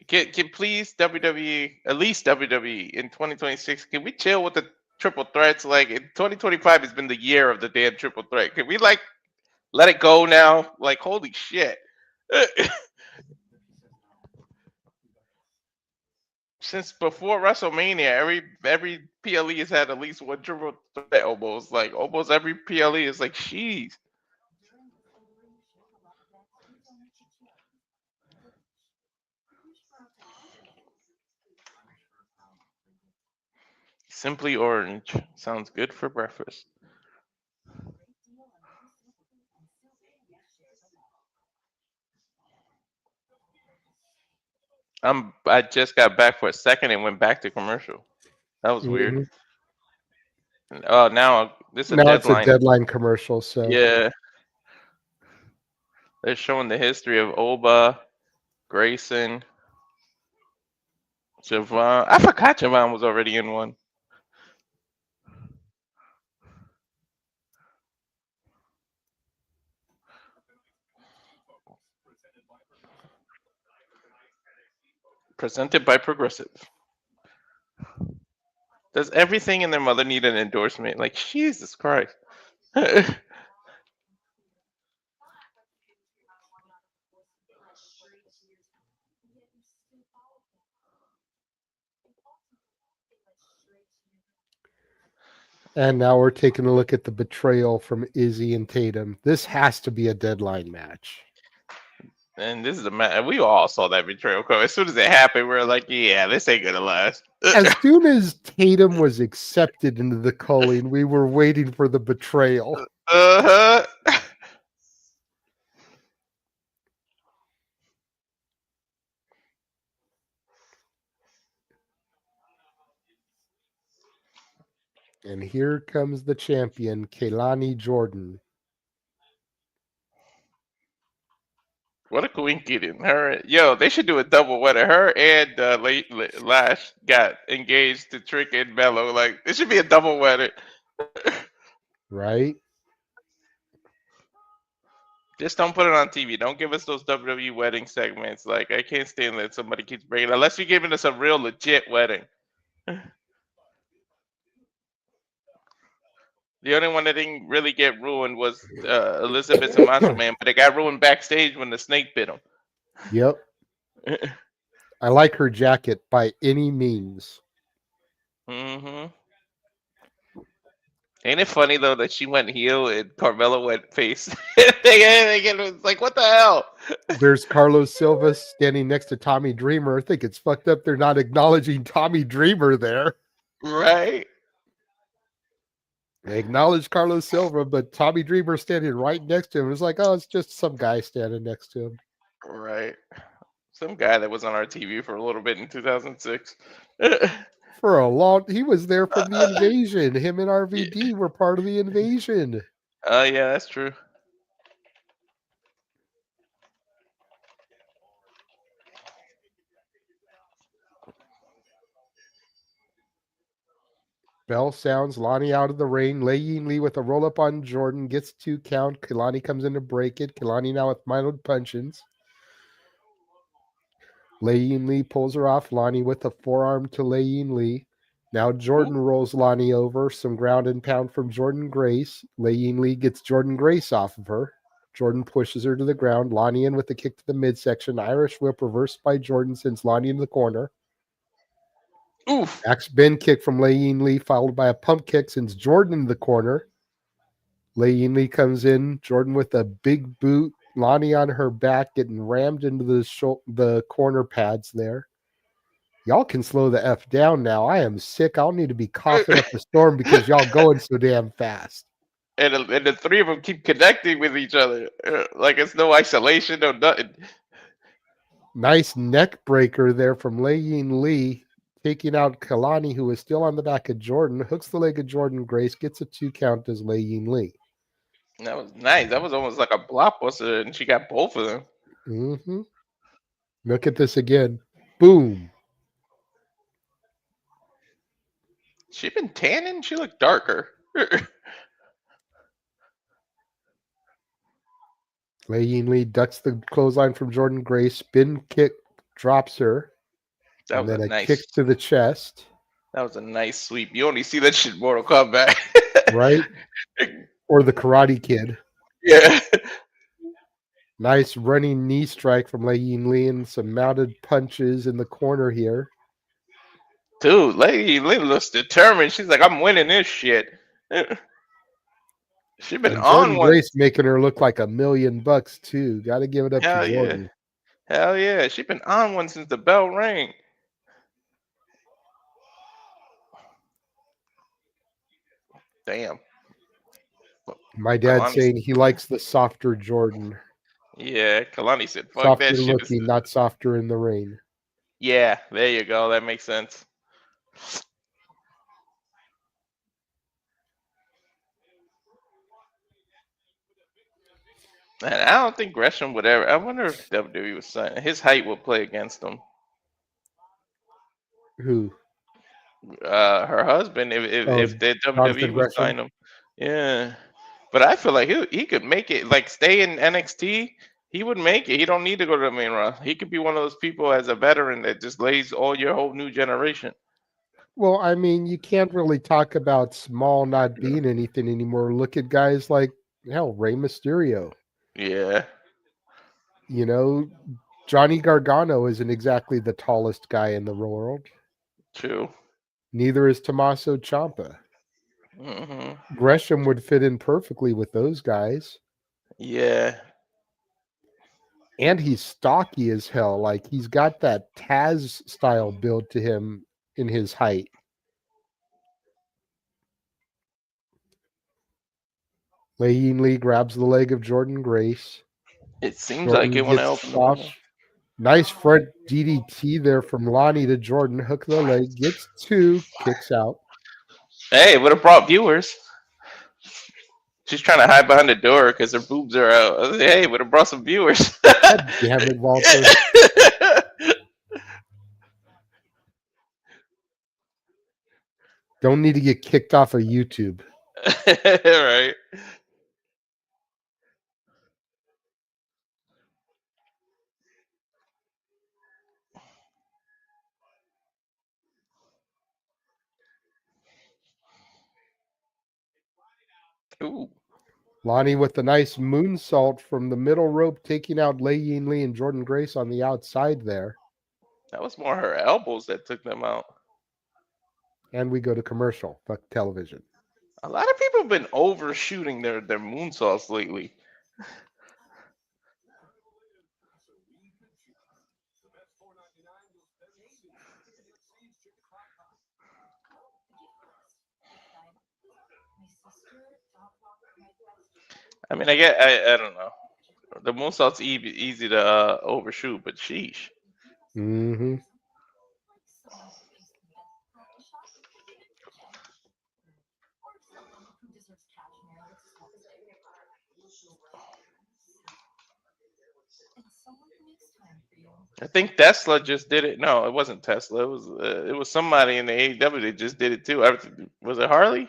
can please WWE, at least WWE in 2026, can we chill with the triple threats? Like in 2025 has been the year of the damn triple threat. Can we like let it go now? Like holy shit. Since before WrestleMania, every PLE has had at least one triple threat almost. Like almost every PLE is like, sheesh. Simply orange. Sounds good for breakfast. I just got back for a second and went back to commercial. That was weird. Mhm. Oh, now this is a Now it's a deadline. deadline commercial, so. Yeah, they're showing the history of Oba, Grayson, Javon. I forgot Javon was already in one. Presented by Progressive. Does everything and their mother need an endorsement? Like Jesus Christ. And now we're taking a look at the betrayal from Izzy and Tatum. This has to be a deadline match. And this is a match. We all saw that betrayal come. As soon as it happened, we were like, yeah, this ain't gonna last. As soon as Tatum was accepted into the culling, we were waiting for the betrayal. Uh-huh. And here comes the champion, Kelani Jordynne. What a coincidence. Yo, they should do a double wedding. Her and Lash got engaged to Trick and Mello. Like, it should be a double wedding. Right? Just don't put it on TV. Don't give us those WWE wedding segments. Like, I can't stand that somebody keeps bringing, unless you're giving us a real legit wedding. The only one that didn't really get ruined was Elizabeth and Macho Man, but it got ruined backstage when the snake bit him. Yep. I like her jacket by any means. Mm-hmm. Ain't it funny though that she went heel and Carmella went face? It's like, what the hell? There's Carlos Silva standing next to Tommy Dreamer. I think it's fucked up they're not acknowledging Tommy Dreamer there. Right? They acknowledge Carlos Silva, but Tommy Dreamer standing right next to him. It's like, oh, it's just some guy standing next to him. Right. Some guy that was on our TV for a little bit in 2006. For a long, he was there from the invasion. Him and RVD were part of the invasion. Oh yeah, that's true. Bell sounds, Lonnie out of the ring. Ying Lee with a roll up on Jordynne, gets 2 count. Kelani comes in to break it. Kelani now with mild punches. Ying Lee pulls her off. Lonnie with a forearm to Ying Lee. Now Jordynne rolls Lonnie over. Some ground and pound from Jordynne Grace. Ying Lee gets Jordynne Grace off of her. Jordynne pushes her to the ground. Lonnie in with a kick to the midsection. Irish whip reversed by Jordynne, sends Lonnie in the corner. Oof. Axe bend kick from Ying Lee, followed by a pump kick, sends Jordynne in the corner. Ying Lee comes in. Jordynne with a big boot. Lonnie on her back, getting rammed into the corner pads there. Y'all can slow the F down now. I am sick. I'll need to be coughing up a storm because y'all going so damn fast. And the three of them keep connecting with each other. Like it's no isolation, no nothing. Nice neck breaker there from Ying Lee, taking out Kelani, who is still on the back of Jordynne. Hooks the leg of Jordynne Grace, gets a 2 count as Ying Lee. That was nice. That was almost like a blockbuster, and she got both of them. Mm-hmm. Look at this again. Boom. She been tanning? She looked darker. Ying Lee ducks the clothesline from Jordynne Grace. Spin kick drops her. That was and then a nice kick to the chest. That was a nice sweep. You only see that shit in Mortal Kombat. Right? Or the Karate Kid. Yeah. Nice running knee strike from Ying Lee and some mounted punches in the corner here. Dude, Lady Lee looks determined. She's like, I'm winning this shit. She been and on Jordynne one. Grace making her look like $1 million too. Got to give it up Hell to Jordynne. Yeah. Hell yeah. She been on one since the bell rang. Damn. My dad's Kalani saying he likes the softer Jordynne. Yeah, Kelani said, fuck Softer that shit. looking, not softer in the ring. Yeah, there you go. That makes sense. And I don't think Gresham would ever. I wonder if WWE was signing. His height will play against him. Who? Her husband. If the WWE would sign him. Yeah, but I feel like he could make it. Like stay in NXT. He would make it. He don't need to go to the main roster. He could be one of those people as a veteran that just lays all your whole new generation. Well, I mean, you can't really talk about small not being anything anymore. Look at guys like, hell, Rey Mysterio. Yeah. You know, Johnny Gargano isn't exactly the tallest guy in the world. True. Neither is Tommaso Ciampa. Hmm. Gresham would fit in perfectly with those guys. Yeah. And he's stocky as hell. Like he's got that Taz style build to him in his height. Lee grabs the leg of Jordynne Grace. It seems like Jordynne it want to gets open the off. window. Nice front DDT there from Lainey to Jordynne. Hook the leg, gets two, kicks out. Hey, it would have brought viewers. She's trying to hide behind the door because her boobs are out. I said, hey, would have brought some viewers. God damn it, Walter. Don't need to get kicked off of YouTube. Right. Ooh, Lonnie with the nice moonsault from the middle rope, taking out Lee and Jordynne Grace on the outside there. that was more her elbows that took them out. And we go to commercial. Fuck television. A lot of people have been overshooting their moonsaults lately. I mean, I don't know. The moonsault's easy to overshoot, but sheesh. Mm-hmm. I think Tesla just did it. No, it wasn't Tesla. It was somebody in the AEW that just did it too. Was it Harley?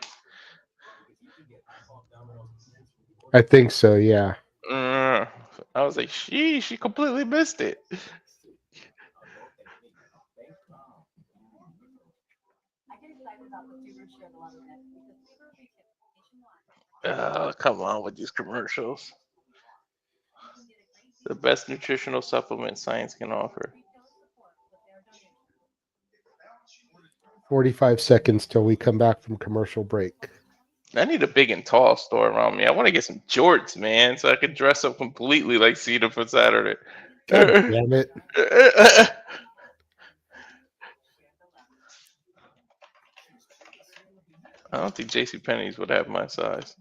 I think so, yeah. I was like, she completely missed it. Come on with these commercials. The best nutritional supplement science can offer. 45 seconds till we come back from commercial break. I need a big and tall store around me. I want to get some jorts, man, so I can dress up completely like Cena for Saturday. God damn it. I don't think JCPenney's would have my size.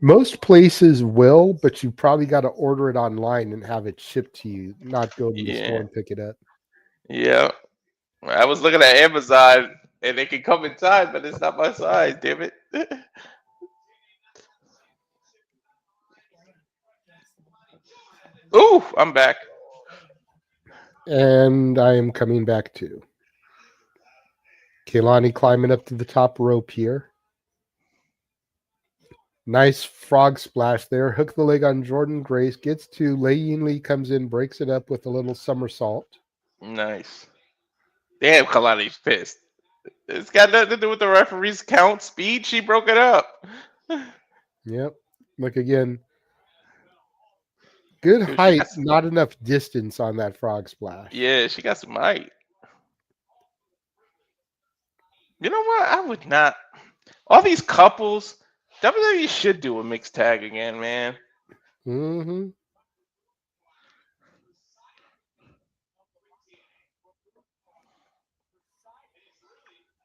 Most places will, but you probably got to order it online and have it shipped to you, not go to the store Yeah. and pick it up. Yeah. I was looking at Amazon and it can come in time, but it's not my size, damn it. Ooh, I'm back. And I am coming back too. Kelani climbing up to the top rope here. Nice frog splash there. Hook the leg on Jordynne Grace. Gets to Lee comes in, breaks it up with a little somersault. Nice. Damn, Kalani's pissed. It's got nothing to do with the referee's count speed. She broke it up. Yep. Look again. Good Dude, height, not enough distance on that frog splash. Yeah, she got some height. You know what? I would not. All these couples, WWE should do a mixed tag again, man. Mm-hmm.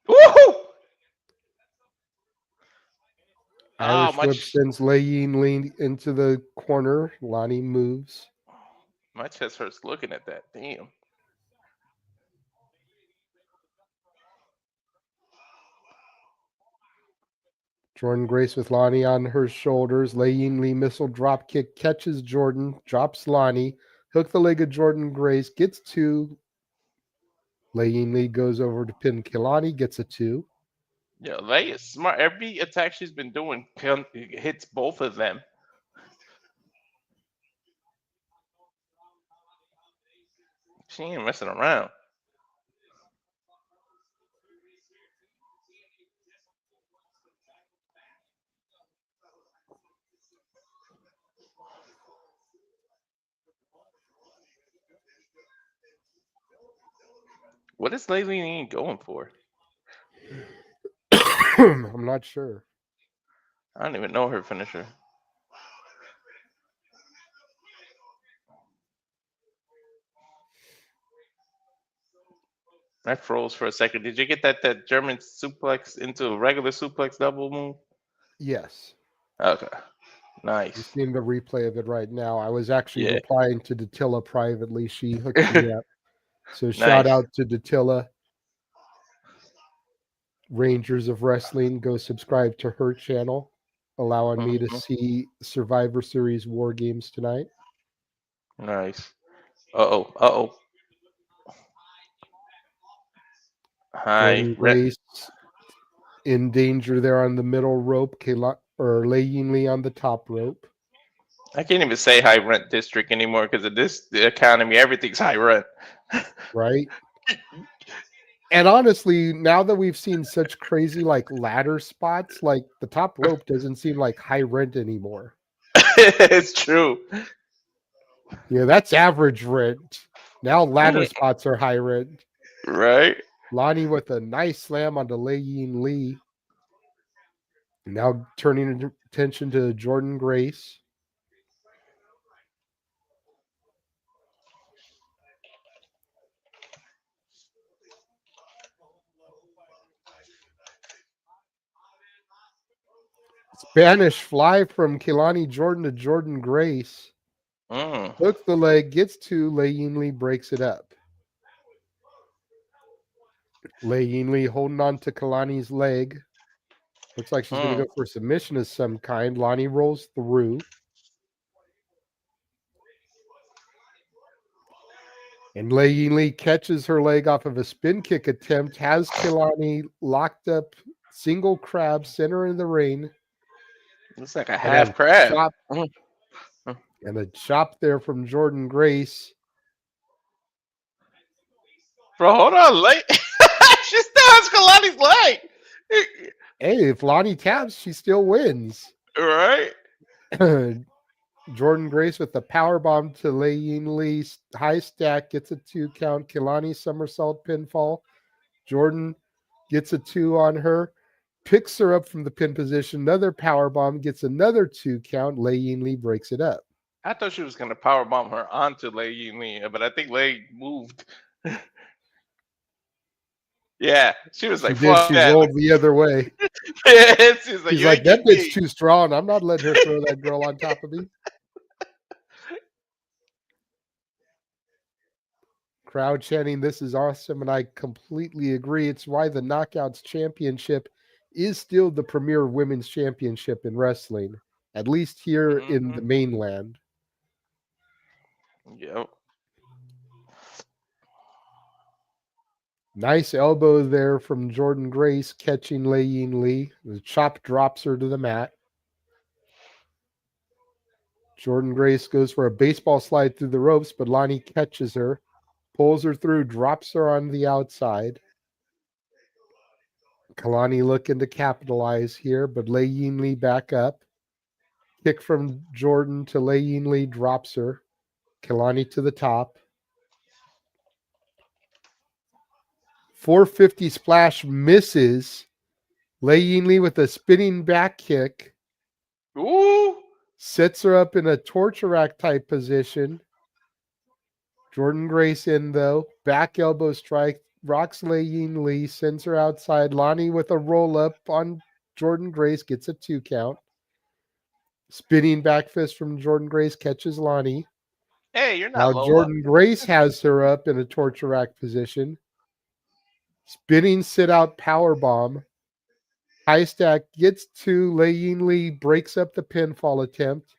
Woohoo! Irish whip sends Lee into the corner. Lonnie moves. My chest hurts looking at that. Damn. Jordynne Grace with Lonnie on her shoulders. Lee missile drop kick catches Jordynne, drops Lonnie. Hook the leg of Jordynne Grace, gets two. Lee goes over to pin Kelani, gets a two. Yeah, Lei is smart. Every attack she's been doing hits both of them. She ain't messing around. What is Lainey going for? I'm not sure. I don't even know her finisher. I froze for a second. Did you get that German suplex into a regular suplex double move? Yes. Okay. I'm Nice. seeing the replay of it right now. I was actually Yeah. replying to Datilla privately. She hooked me up. So shout Nice. out to Datilla. Rangers of Wrestling. Go subscribe to her channel, allowing me to Mhm. see Survivor Series War Games tonight. Nice. Uh-oh. Hi. Jordynne Grace in danger there on the middle rope. Lainey Lee on the top rope. I can't even say high rent district anymore because of the economy. Everything's high rent. Right? And honestly, now that we've seen such crazy like ladder spots, like the top rope doesn't seem like high rent anymore. It's true. Yeah, that's average rent. Now ladder Mm, spots are high rent. right? Lonnie with a nice slam onto Lainey Lee. Now turning attention to Jordynne Grace. Spanish fly from Kelani Jordynne to Jordynne Grace. Mm. Hooks the leg, gets to Lainey Lee, breaks it up. Lainey Lee holding on to Kalani's leg. Looks like she's going to go for a submission of some kind. Lonnie rolls through. And Lainey Lee catches her leg off of a spin kick attempt, has Kelani locked up, single crab, center in the ring. Looks like a And half crab. a chop there from Jordynne Grace. Bro, hold on. She still has Kalani's leg. Hey, if Lonnie taps, she still wins. Right? Jordynne Grace with the power bomb to Lainey Lee. High stack gets a 2 count. Kelani somersault pinfall. Jordynne gets a 2 on her. Picks her up from the pin position. Another power bomb gets another 2 count. Lainey Lee breaks it up. I thought she was going to power bomb her onto Lainey, but I think Lei moved. Yeah, she was like, She did. fuck She that. rolled the other way. Yeah, she's like, She's you like, ain't that getting bitch me. too strong. I'm not letting her throw that girl on top of me. Crowd chanting, this is awesome. And I completely agree. It's why the Knockouts Championship is still the premier women's championship in wrestling, at least here in the mainland. Yep. Nice elbow there from Jordynne Grace, catching Lainey Lee. The chop drops her to the mat. Jordynne Grace goes for a baseball slide through the ropes, but Lonnie catches her, pulls her through, drops her on the outside. Kelani looking to capitalize here, but Lainey Lee back up. Kick from Jordynne to Lainey Lee, drops her. Kelani to the top. 450 splash misses. Lainey Lee with a spinning back kick. Ooh. Sets her up in a torture rack type position. Jordynne Grace in though. Back elbow strike. Rocks Lainey Lee. Sends her outside. Lonnie with a roll up on Jordynne Grace. Gets a 2 count. Spinning back fist from Jordynne Grace. Catches Lonnie. Hey, you're Now not low. Jordynne Grace has her up in a torture rack position. Spinning sit out power bomb. High stack gets to Lainey Lee, breaks up the pinfall attempt.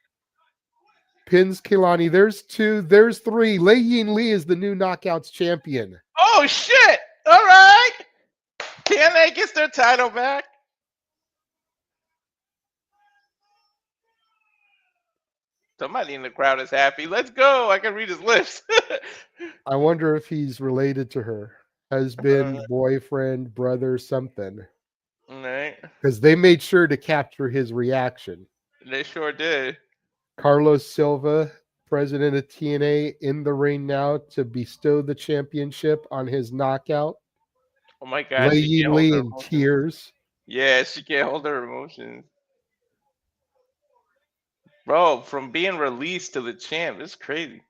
Pins Kelani. There's 2. There's 3. Lainey Lee is the new Knockouts champion. Oh, shit. All right. TNA gets their title back. Somebody in the crowd is happy. Let's go. I can read his lips. I wonder if he's related to her. Husband, boyfriend, brother, something. Right. Because they made sure to capture his reaction. They sure did. Carlos Silva president of TNA, in the ring now to bestow the championship on his knockout. Oh my God, she Ying can't hold Lee her in emotions. tears. Yeah, she can't hold her emotions. Bro, from being released to the champ, it's crazy.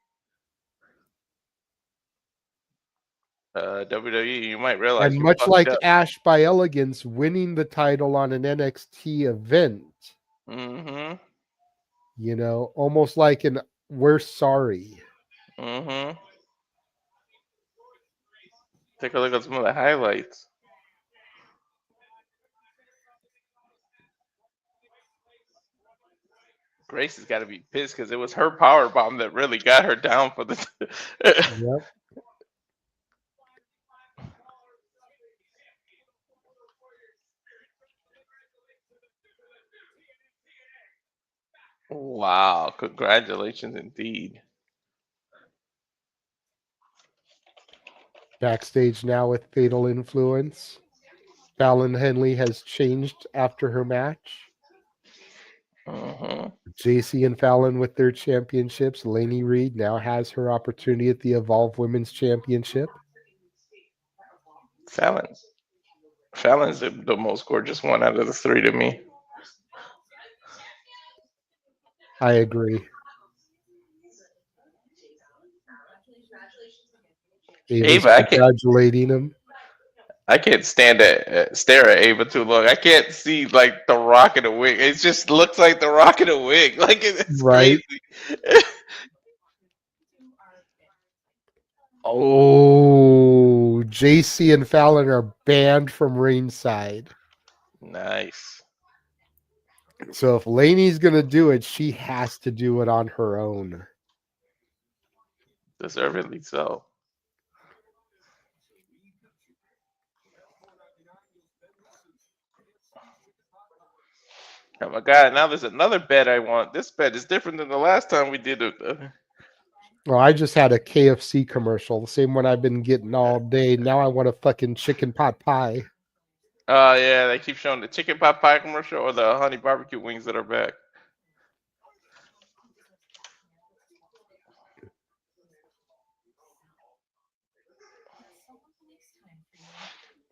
WWE, you might realize And you much fucked like up. Ash by Elegance winning the title on an NXT event, Mm-hmm. almost like an we're sorry. Mm-hmm. Take a look at some of the highlights. Grace has got to be pissed because it was her power bomb that really got her down for the. Yep. Wow! Congratulations, indeed. Backstage now with Fatal Influence. Fallon Henley has changed after her match. Mm-hmm. JC and Fallon with their championships. Lainey Reid now has her opportunity at the Evolve Women's Championship. Fallon. Fallon's the most gorgeous one out of the three to me. I agree. Ava's Ava, congratulating him. I can't stand to stare at Ava too long. I can't see like the rock in a wig. It just looks like the rock in a wig. Like it's Right. crazy. Oh, JC and Fallon are banned from ringside. Nice. So if Lainey's going to do it, she has to do it on her own. Deservedly so. Oh my God! Now there's another bed I want. This bed is different than the last time we did it. Well, I just had a KFC commercial, the same one I've been getting all day. Now I want a fucking chicken pot pie. Oh yeah, they keep showing the chicken pot pie commercial or the honey barbecue wings that are back.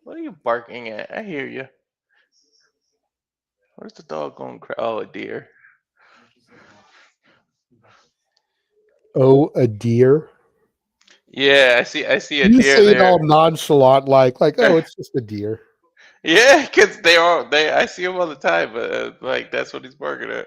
What are you barking at? I hear you. Where's the dog going? Oh, a deer. Oh, a deer. Yeah, I see a You deer say it there. all nonchalant, like, oh, it's just a deer. Yeah, because they. I see him all the time, but like that's what he's barking at.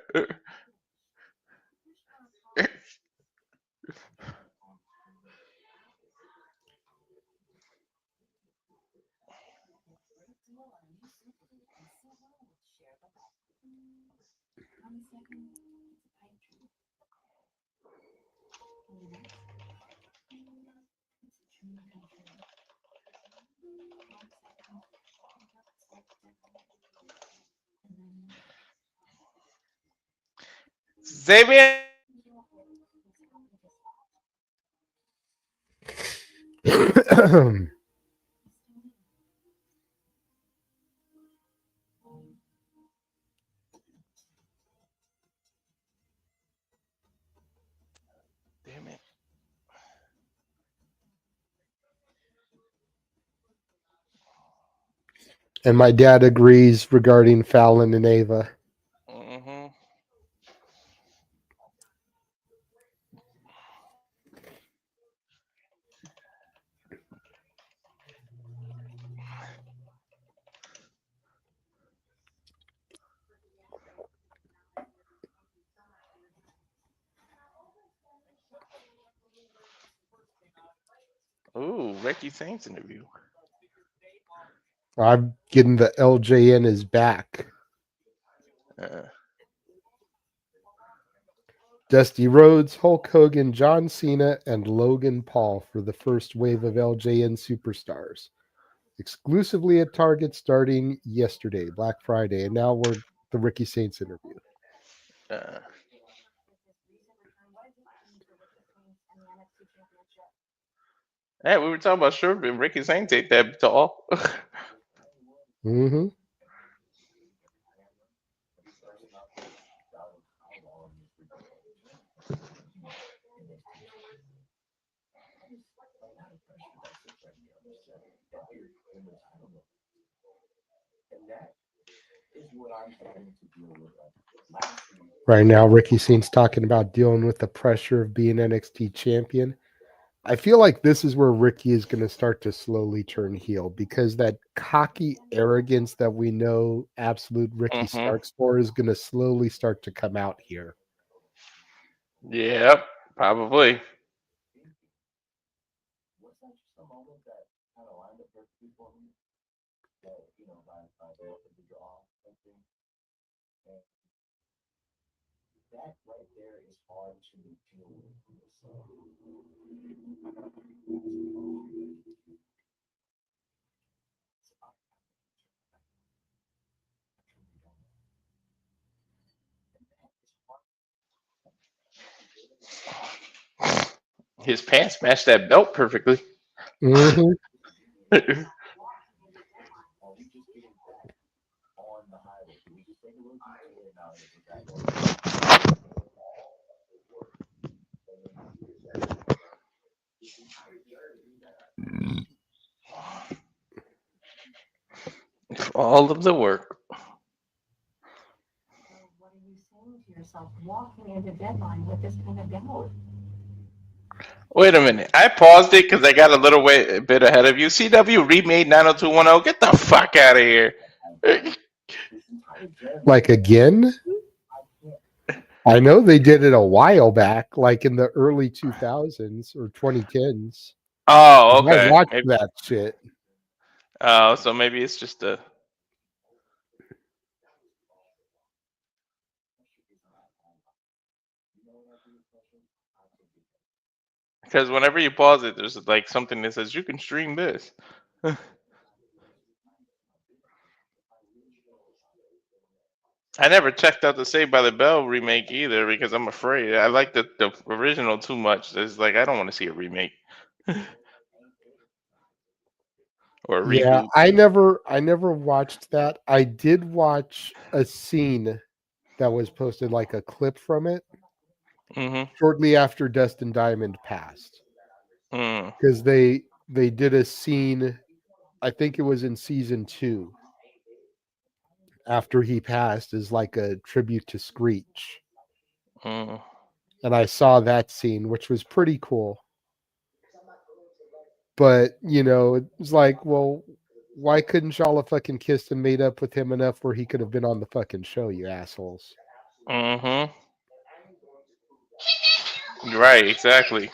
Xavier. Damn it. And my dad agrees regarding Fallon and Ava. Hmm. Ooh, Ricky Saints interview. I'm getting the LJN is back. Uh, Dusty Rhodes, Hulk Hogan, John Cena, and Logan Paul for the first wave of LJN superstars. Exclusively at Target starting yesterday, Black Friday. And now we're the Ricky Saints interview. uh. Yeah, we were talking about Sherb and Ricky Saints ain't that tall. Mm-hmm. Right now, Ricky Saint's talking about dealing with the pressure of being NXT champion. I feel like this is where Ricky is going to start to slowly turn heel because that cocky arrogance that we know absolute Ricky Mm-hmm. Starks for is going to slowly start to come out here. Yep, probably. His pants match that belt perfectly. Mm-hmm. All of the work. What are you saying to yourself walking into deadline with this kind of gout? Wait a minute. I paused it because I got a little bit ahead of you. CW remade 90210. Get the fuck out of here. Like again? I know they did it a while back, like in the early 2000s or 2010s. Oh, I okay. watched Maybe, that shit. so maybe it's just a. Because whenever you pause it, there's like something that says you can stream this. I never checked out the Saved by the Bell remake either because I'm afraid. I like the original too much. It's like I don't want to see a remake or a Yeah, reboot. I never watched that. I did watch a scene that was posted, like a clip from it, Mm-hmm. shortly after Dustin Diamond passed. Mm. Because they did a scene, I think it was in season 2, after he passed, as like a tribute to Screech. Mm. And I saw that scene, which was pretty cool. But, it's like, well, why couldn't y'all have fucking kissed and made up with him enough where he could have been on the fucking show, you assholes? Mm-hmm. Right, exactly.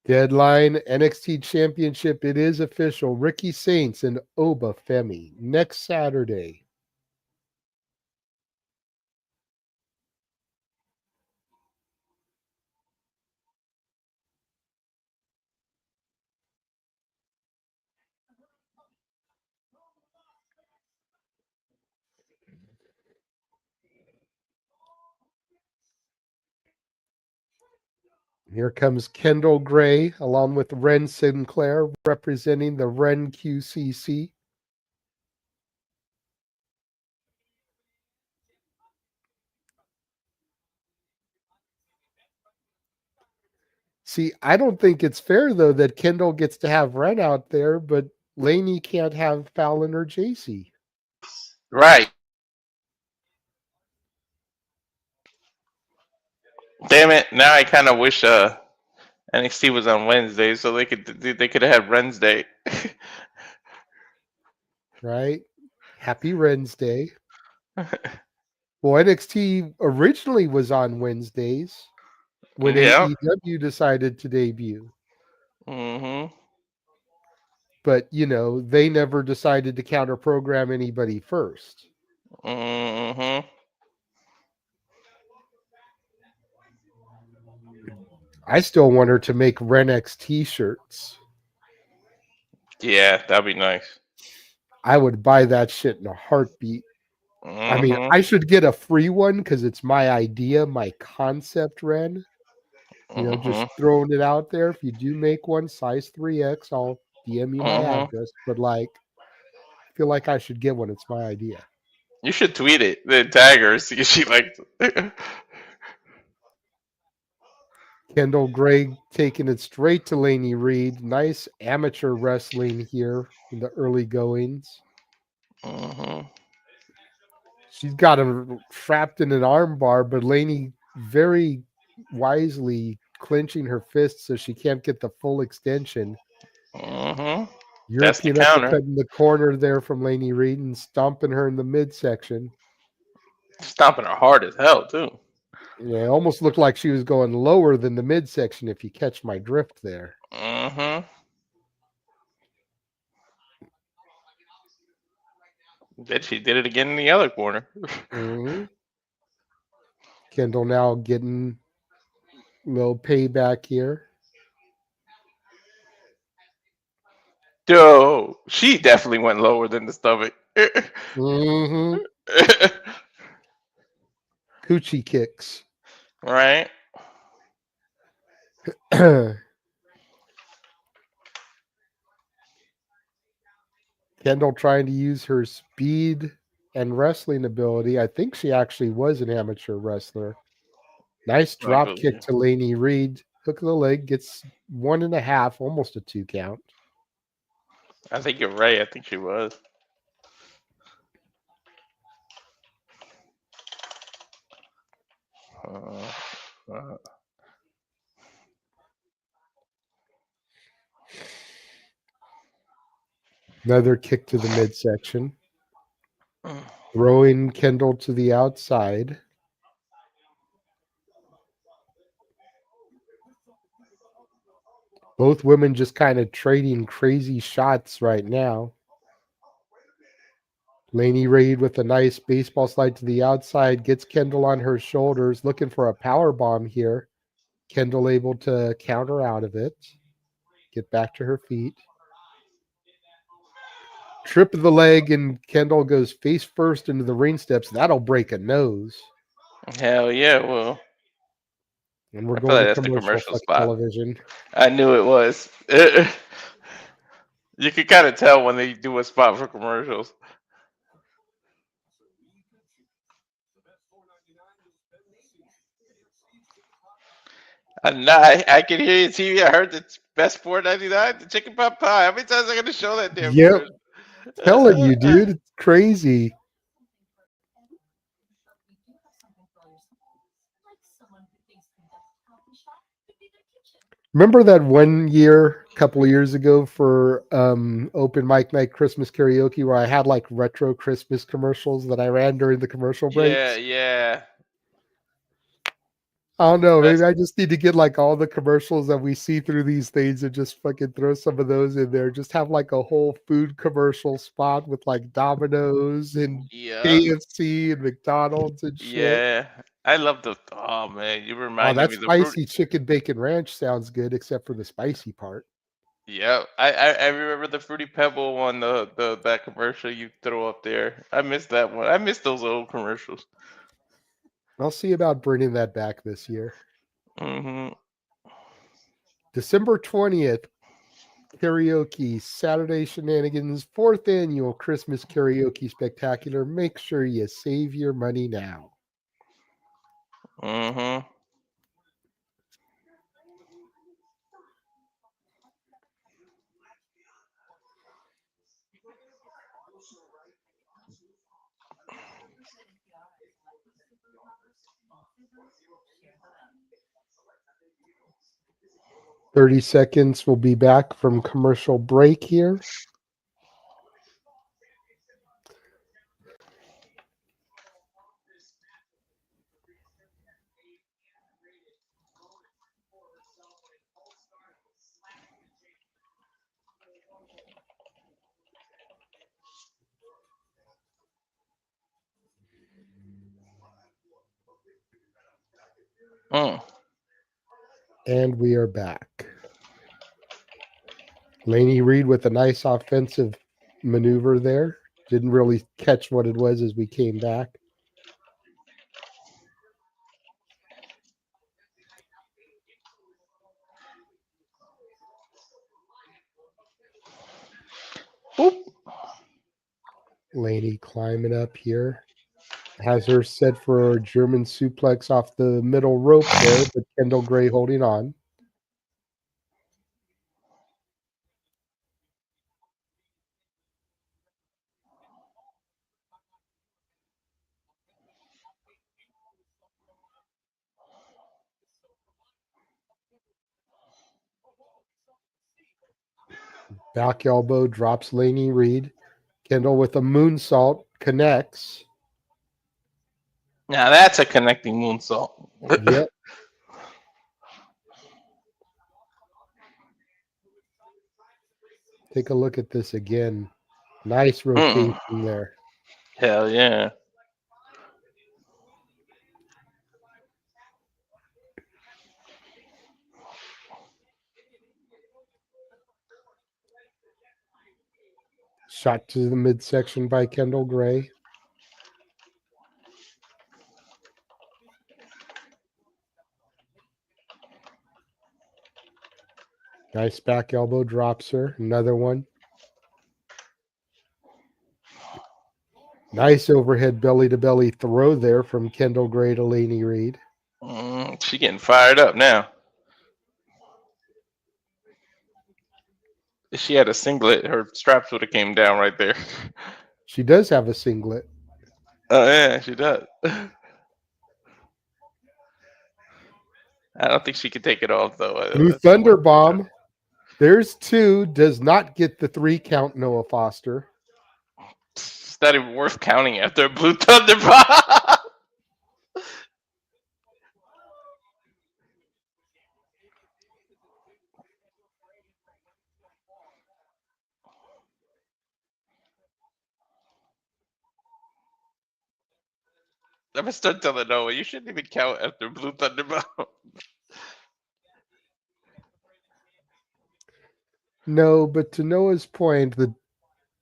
Deadline NXT Championship. It is official. Ricky Saints and Oba Femi next Saturday. Here comes Kendal Gray along with Ren Sinclair representing the Ren QCC. See, I don't think it's fair, though, that Kendall gets to have Ren out there, but Lainey can't have Fallon or JC. Right. Damn it! Now I kind of wish NXT was on Wednesday so they could have had Wednesday. Right? Happy Wednesday. Well, NXT originally was on Wednesdays when Yeah. AEW decided to debut. Mm-hmm. But, they never decided to counter program anybody first. Mm-hmm. I still want her to make Renex t-shirts. Yeah, that'd be nice. I would buy that shit in a heartbeat. I mean, Mm-hmm. I should get a free one because it's my idea, my concept, Ren. Just Mm-hmm. throwing it out there. If you do make one size 3X, I'll DM you my Mm-hmm. address. But I feel like I should get one. It's my idea. You should tweet it, then tag her, see if she likes it. Kendal Gray taking it straight to Lainey Reid. Nice amateur wrestling here in the early goings. Mm-hmm. She's got him trapped in an armbar, but Lainey very wisely clenching her fist so she can't get the full extension. Mm-hmm. That's the European counter. uppercut in the corner there from Lainey Reid and stomping her in the midsection. Stomping her hard as hell too. Yeah, it almost looked like she was going lower than the midsection if you catch my drift there. Mm-hmm. Then she did it again in the other corner. Mm-hmm. Kendal now getting a little payback here. Yo, she definitely went lower than the stomach. Mm-hmm. Coochie kicks. Right? Kendal trying to use her speed and wrestling ability. I think she actually was an amateur wrestler. Nice I drop kick believe. to Lainey Reid. Hook of the leg gets 1.5, almost a 2 count. I think you're right. I think she was. Uh, uh, Another kick to the midsection. mm. Throwing Kendal to the outside. Both women just kind of trading crazy shots right now. Lainey Reid with a nice baseball slide to the outside, gets Kendal on her shoulders, looking for a power bomb here. Kendal able to counter out of it, get back to her feet. Trip of the leg, and Kendal goes face first into the ring steps. That'll break a nose. Hell yeah, well. And we're I feel going like to that's the commercial commercial Flex spot. Television. I knew it was. You can kind of tell when they do a spot for commercials. I can hear you, TV. I heard the best $4.99, the chicken pot pie. How many times am I gonna show that damn Yep, commercial? telling you, dude, it's crazy. Remember that one year, a couple of years ago, for open mic night Christmas karaoke, where I had like retro Christmas commercials that I ran during the commercial Yeah, breaks? yeah. I don't know. Maybe Best. I just need to get like all the commercials that we see through these things and just fucking throw some of those in there. Just have like a whole food commercial spot with like Domino's and Yeah, KFC and McDonald's and shit. yeah. I love the. Oh man, you Oh, reminded that me of the fruit. spicy chicken bacon ranch sounds good, except for the spicy part. Yeah, I remember the fruity pebble one. The that commercial you throw up there. I missed that one. I miss those old commercials. I'll see about bringing that back this year. Hmm. December 20th, karaoke, Saturday Shenanigans, 4th annual Christmas karaoke spectacular. Make sure you save your money now. Hmm. 30 seconds. We'll be back from commercial break here. Mm. And we are back. Lainey Reid with a nice offensive maneuver there. Didn't really catch what it was as we came back. Whoop. Lainey climbing up here. Has her set for a German suplex off the middle rope there, but Kendal Gray holding on. Back elbow drops Lainey Reid. Kendal with a moonsault connects. Now that's a connecting moonsault. Yep. Take a look at this again. Nice rotation there. Hell yeah. Shot to the midsection by Kendal Gray. Nice back elbow drops her. Another one. Nice overhead belly-to-belly throw there from Kendal Gray to Lainey Reid. She getting fired up now. If she had a singlet, her straps would have came down right there. She does have a singlet. Oh yeah, she does. I don't think she could take it off though. Blue Thunder Bomb. There's two. Does not get the 3 count, Noah Foster. It's not even worth counting after a Blue Thunder Bomb. I'm gonna start telling Noah, you shouldn't even count after Blue Thunder Bomb. No, but to Noah's point, the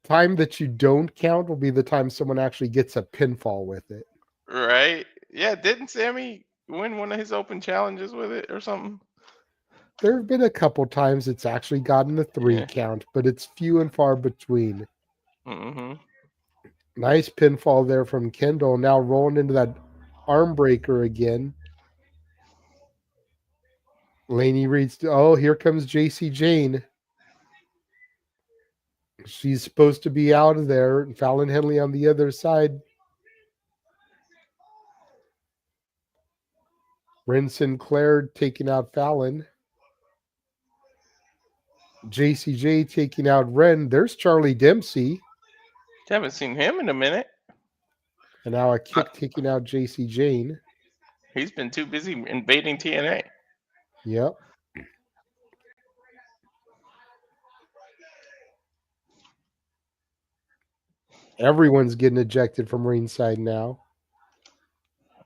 time that you don't count will be the time someone actually gets a pinfall with it. Right? Yeah, didn't Sammy win one of his open challenges with it or something? There have been a couple times it's actually gotten the 3 count, but it's few and far between. Mm-hmm. Nice pinfall there from Kendal. Now rolling into that arm breaker again. Lainey Reid's. Oh, here comes JC Jane. She's supposed to be out of there. And Fallon Henley on the other side. Ren Sinclair taking out Fallon. JCJ taking out Ren. There's Charlie Dempsey. Haven't seen him in a minute. And now a kick taking out JC Jane. He's been too busy invading TNA. Yep. Everyone's getting ejected from ringside now.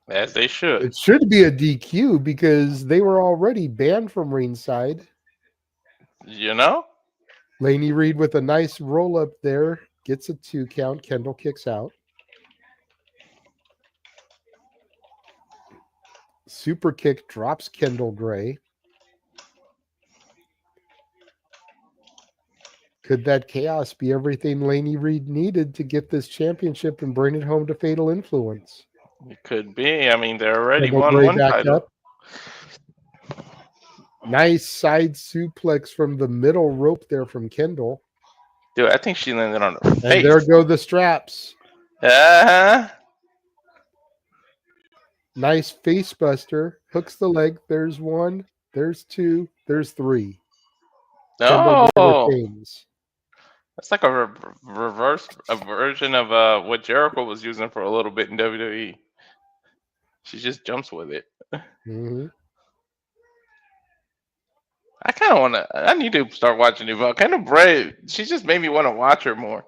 As they should. It should be a DQ because they were already banned from ringside. You know? Lainey Reid with a nice roll up there. Gets a 2 count. Kendal kicks out. Super kick drops Kendal Gray. Could that chaos be everything Lainey Reid needed to get this championship and bring it home to Fatal Influence? It could be. I mean, they already Kendal won Gray one back title. up. Nice side suplex from the middle rope there from Kendal. Dude, I think she landed on her face. And there go the straps. Uh-huh. Nice face buster. Hooks the leg. There's 1. There's 2. There's 3. Kendal Gray Oh, retains. that's like a reverse version of what Jericho was using for a little bit in WWE. She just jumps with it. Mm-hmm. I kind of want to. I need to start watching Evolve. Kind of brave. She just made me want to watch her more.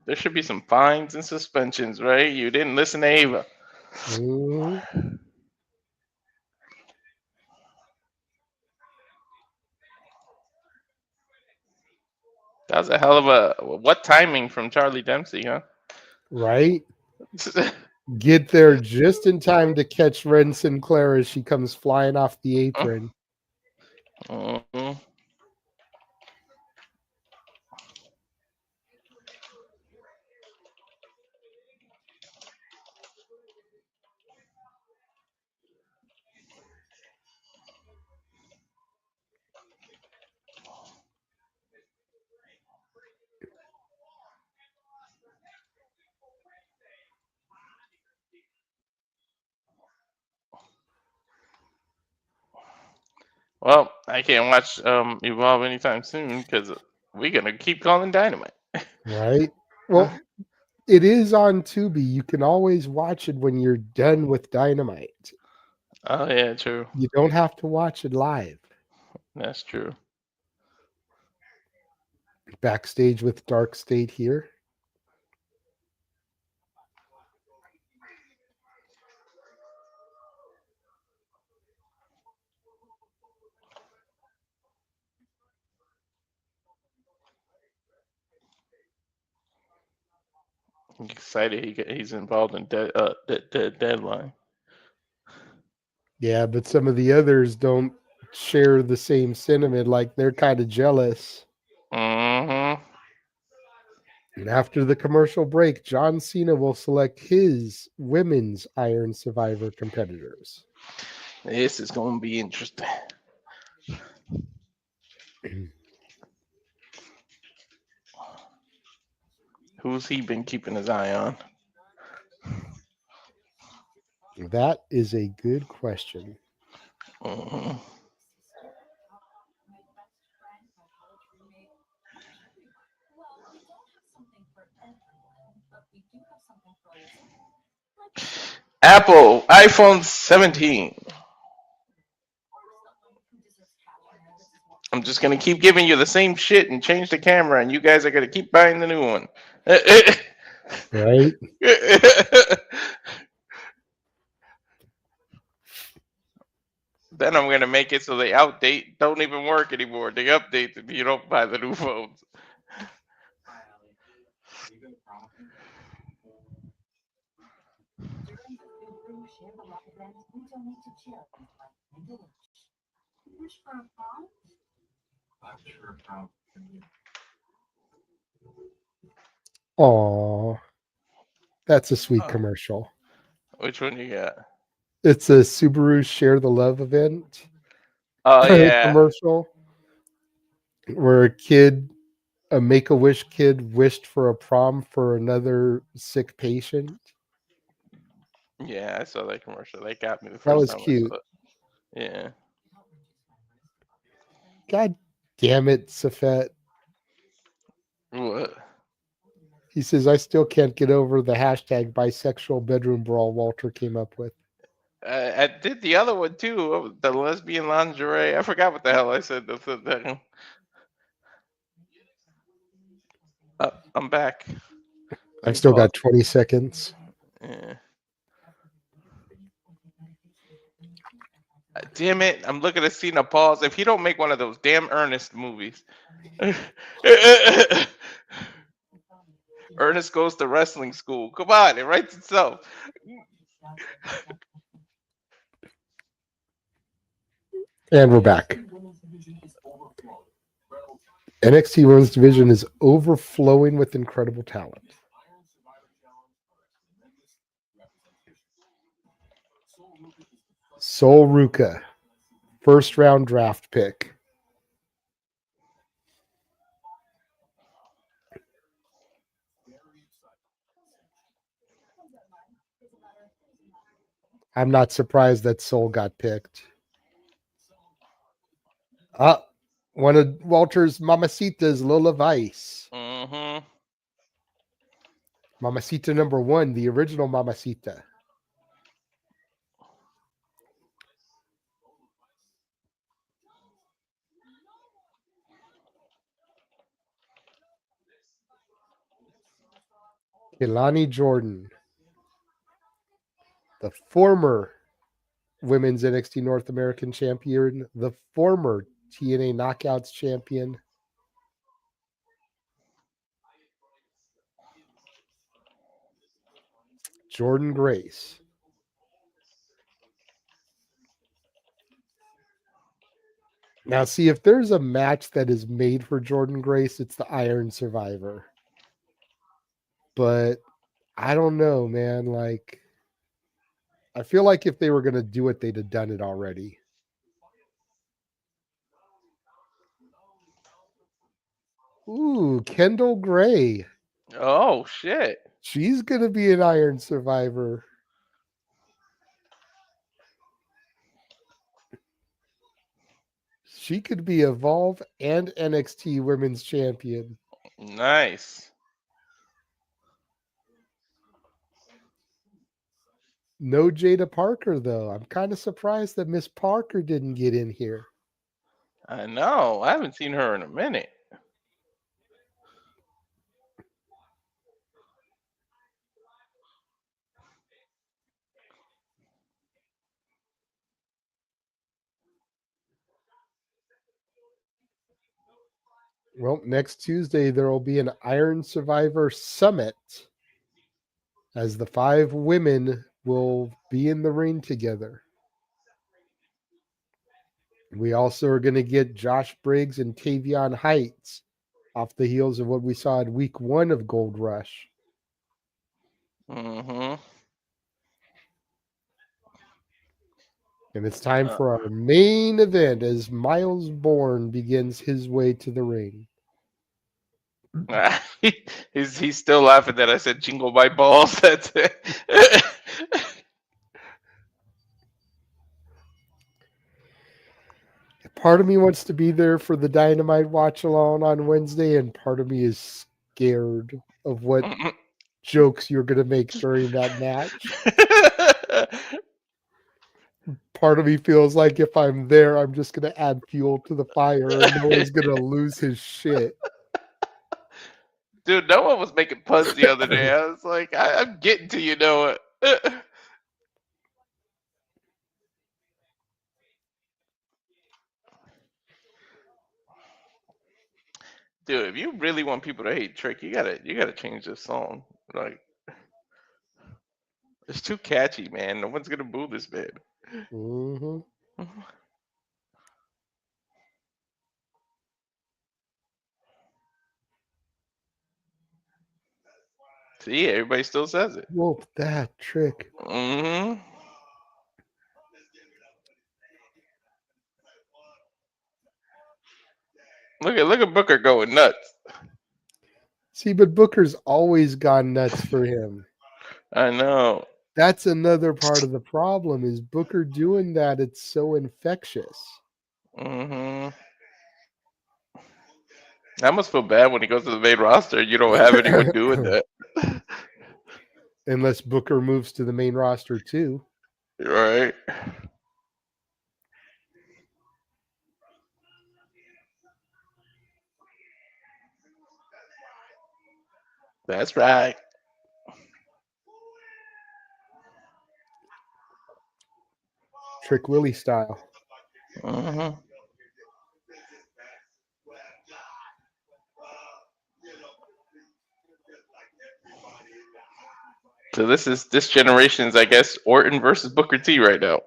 There should be some fines and suspensions, right? You didn't listen to Ava. Mm-hmm. That was a hell of a what timing from Charlie Dempsey, huh? Right? Get there just in time to catch Ren Sinclair as she comes flying off the apron. Mm-hmm. Well, I can't watch Evolve anytime soon because we're gonna keep calling Dynamite. Right? Well, it is on Tubi. You can always watch it when you're done with Dynamite. Oh yeah, true. You don't have to watch it live. That's true. Backstage with Dark State here. I'm excited he's involved in Deadline. Yeah, but some of the others don't share the same sentiment. Like they're kind of jealous. Mm-hmm. And after the commercial break, John Cena will select his women's Iron Survivor competitors. This is gonna be interesting. Who's he been keeping his eye on? That is a good question. Mm-hmm. Apple iPhone 17. I'm just gonna keep giving you the same shit and change the camera, and you guys are gonna keep buying the new one. Right? Then I'm gonna make it so the outdate don't even work anymore. They update if you don't buy the new phones. During the Subaru Share the Love event, we donate to charities like NXT. Wish for a prom? I'm sure how. Aw, that's a sweet Oh. commercial. Which one you got? It's a Subaru Share the Love event Oh yeah, commercial where a Make-A-Wish kid wished for a prom for another sick patient. yeah. I saw that commercial. That got me the That first was time I cute. saw it. Yeah. God damn it, Safet. What? He says, I still can't get over the hashtag bisexual bedroom brawl Walter came up with. I did the other one too. The lesbian lingerie. I forgot what the hell I said. I'm back. Let I've me still pause. got 20 seconds. Yeah. Damn it! I'm looking at Cena pause. If he don't make one of those damn Ernest movies, Ernest goes to wrestling school. Come on, it writes itself. And we're back. NXT Women's Division is overflowing with incredible talent. Sol Ruka, first round draft pick. I'm not surprised that Sol got picked. One of Walter's Mamacitas, Lola Vice. Mm-hmm. Mamacita number 1, the original Mamacita. Kelani Jordynne, the former Women's NXT North American champion, the former TNA Knockouts champion. Jordynne Grace. Now, see, if there's a match that is made for Jordynne Grace, it's the Iron Survivor. But I don't know, man. Like, I feel like if they were going to do it, they'd have done it already. Ooh, Kendal Gray. Oh shit! She's going to be an Iron Survivor. She could be Evolve and NXT Women's Champion. Nice. No Jada Parker, though. I'm kind of surprised that Miss Parker didn't get in here. I know. I haven't seen her in a minute. Well, next Tuesday, there will be an Iron Survivor Summit as the 5 women will be in the ring together. We also are going to get Josh Briggs and Tavion Heights off the heels of what we saw in week 1 of Gold Rush. Mm-hmm. And it's time for our main event as Myles Borne begins his way to the ring. he's still laughing that I said jingle my balls. That's it. Part of me wants to be there for the Dynamite watch along on Wednesday, and part of me is scared of what jokes you're going to make during that match. Part of me feels like if I'm there, I'm just going to add fuel to the fire and no one's going to lose his shit. Dude, Noah was making puns the other day. I was like, I'm getting to you, Noah. Dude, if you really want people to hate Trick, you gotta change this song. Like, it's too catchy, man. No one's gonna boo this man. Mm-hmm. See, everybody still says it. Whoop that Trick. Mm-hmm. Look at Booker going nuts. See, but Booker's always gone nuts for him. I know. That's another part of the problem is Booker doing that. It's so infectious. Mm-hmm. I must feel bad when he goes to the main roster. You don't have anyone doing that. Unless Booker moves to the main roster too. Right. That's right. Trick Willie style. Mm-hmm. So this generation's, I guess, Orton versus Booker T right now.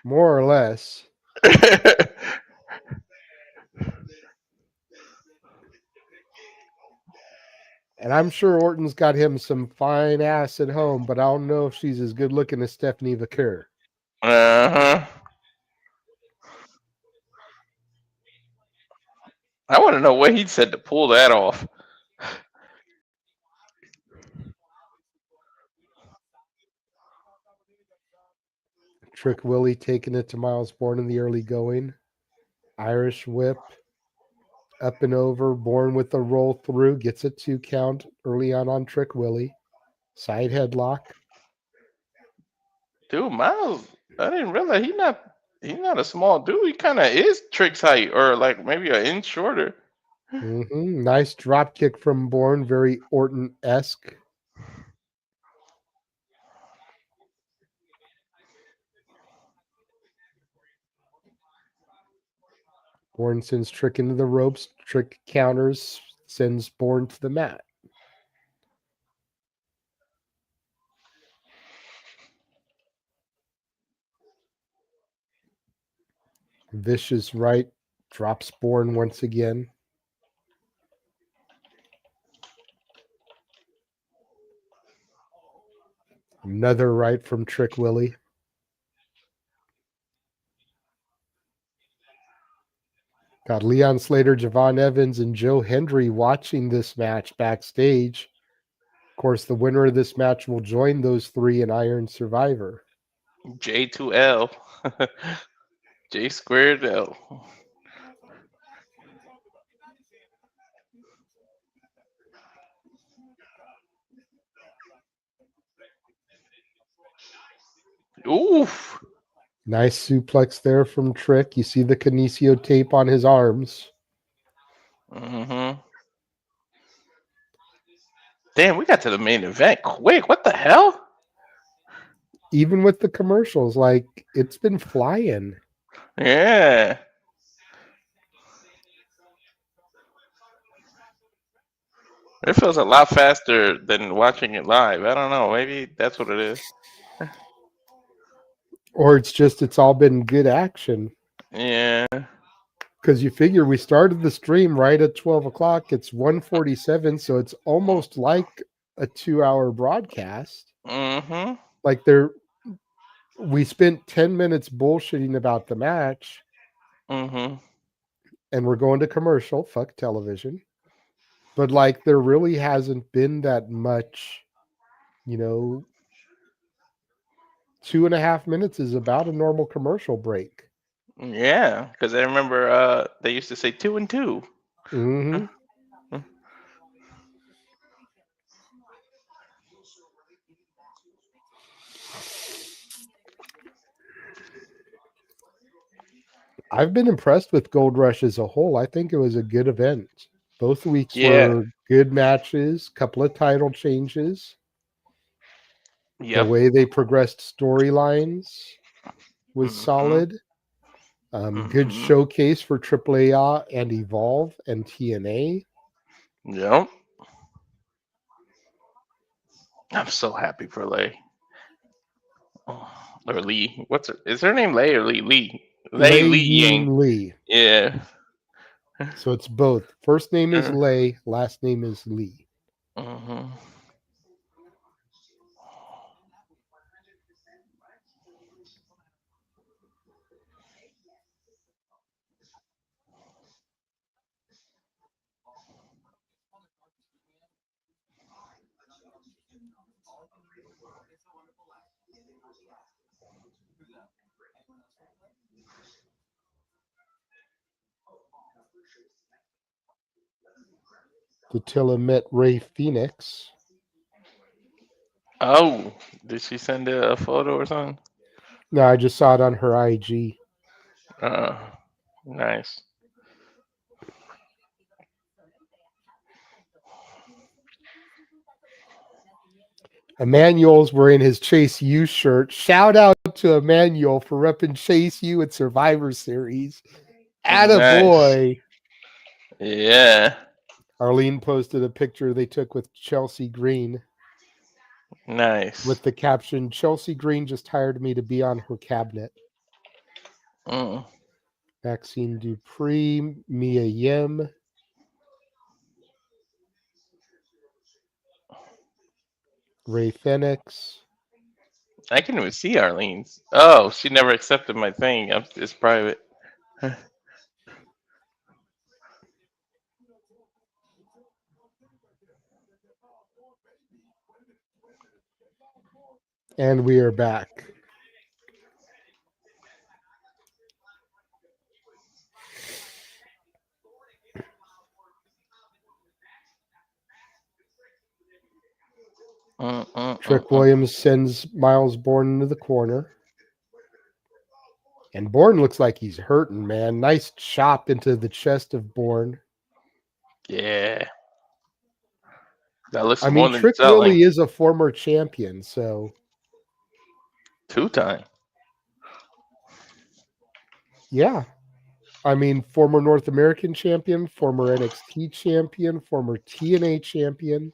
More or less. And I'm sure Orton's got him some fine ass at home, but I don't know if she's as good looking as Stephanie Vaquer. Uh-huh. I want to know what he said to pull that off. Trick Willie taking it to Myles Borne in the early going. Irish whip. Up and over. Borne with the roll through. Gets a 2 count early on Trick Willie. Side headlock. Dude, Myles, I didn't realize he's not a small dude. He kind of is Trick's height, or like maybe an inch shorter. Mm-hmm. Nice drop kick from Borne. Very Orton-esque. Borne sends Trick into the ropes. Trick counters, sends Borne to the mat. Vicious right drops Borne once again. Another right from Trick Willie. Got Leon Slater, Javon Evans, and Joe Hendry watching this match backstage. Of course, the winner of this match will join those three in Iron Survivor. J2L. J squared L. Oof. Nice suplex there from Trick. You see the Kinesio tape on his arms. Mm-hmm. Damn, we got to the main event quick. What the hell? Even with the commercials, like, it's been flying. Yeah. It feels a lot faster than watching it live. I don't know. Maybe that's what it is. Or it's all been good action. Yeah. Because you figure we started the stream right at 12 o'clock. It's 1:47, so it's almost like a 2-hour broadcast. Mm-hmm. Like we spent 10 minutes bullshitting about the match, Mm-hmm. and we're going to commercial. Fuck television. But like there really hasn't been that much, 2.5 minutes is about a normal commercial break. Yeah, because I remember they used to say 2 and 2. Mm-hmm. I've been impressed with Gold Rush as a whole. I think it was a good event. Both weeks Yeah. were good matches, couple of title changes. The Yep. way they progressed storylines was Mhm. solid. Good Mhm. showcase for AAA and Evolve and TNA. Yep. I'm so happy for Lay. Oh, or Lee. Is her name Lay or Lee? Lei Lei Lee Ying. Ying Lee. Yeah. So it's both. First name is Uh, Lei, last name is Lee. mhm. Datilla met Ray Phoenix. Oh, did she send a photo or something? No, I just saw it on her IG. Nice. Emmanuel's wearing his Chase U shirt. Shout out to Emmanuel for repping Chase U at Survivor Series. Nice. Attaboy. Yeah. Arlene posted a picture they took with Chelsea Green Nice. with the caption, Chelsea Green just hired me to be on her cabinet. Mm. Maxine Dupree, Mia Yim. Ray Phoenix. I can even see Arlene's. Oh, she never accepted my thing. It's private. And we are back. Trick Williams sends Myles Borne into the corner. And Borne looks like he's hurting, man. Nice chop into the chest of Borne. Yeah. That looks I more mean, than Trick selling. Willie is a former champion, so 2-time. yeah. I mean, former North American champion, former NXT champion, former TNA champion.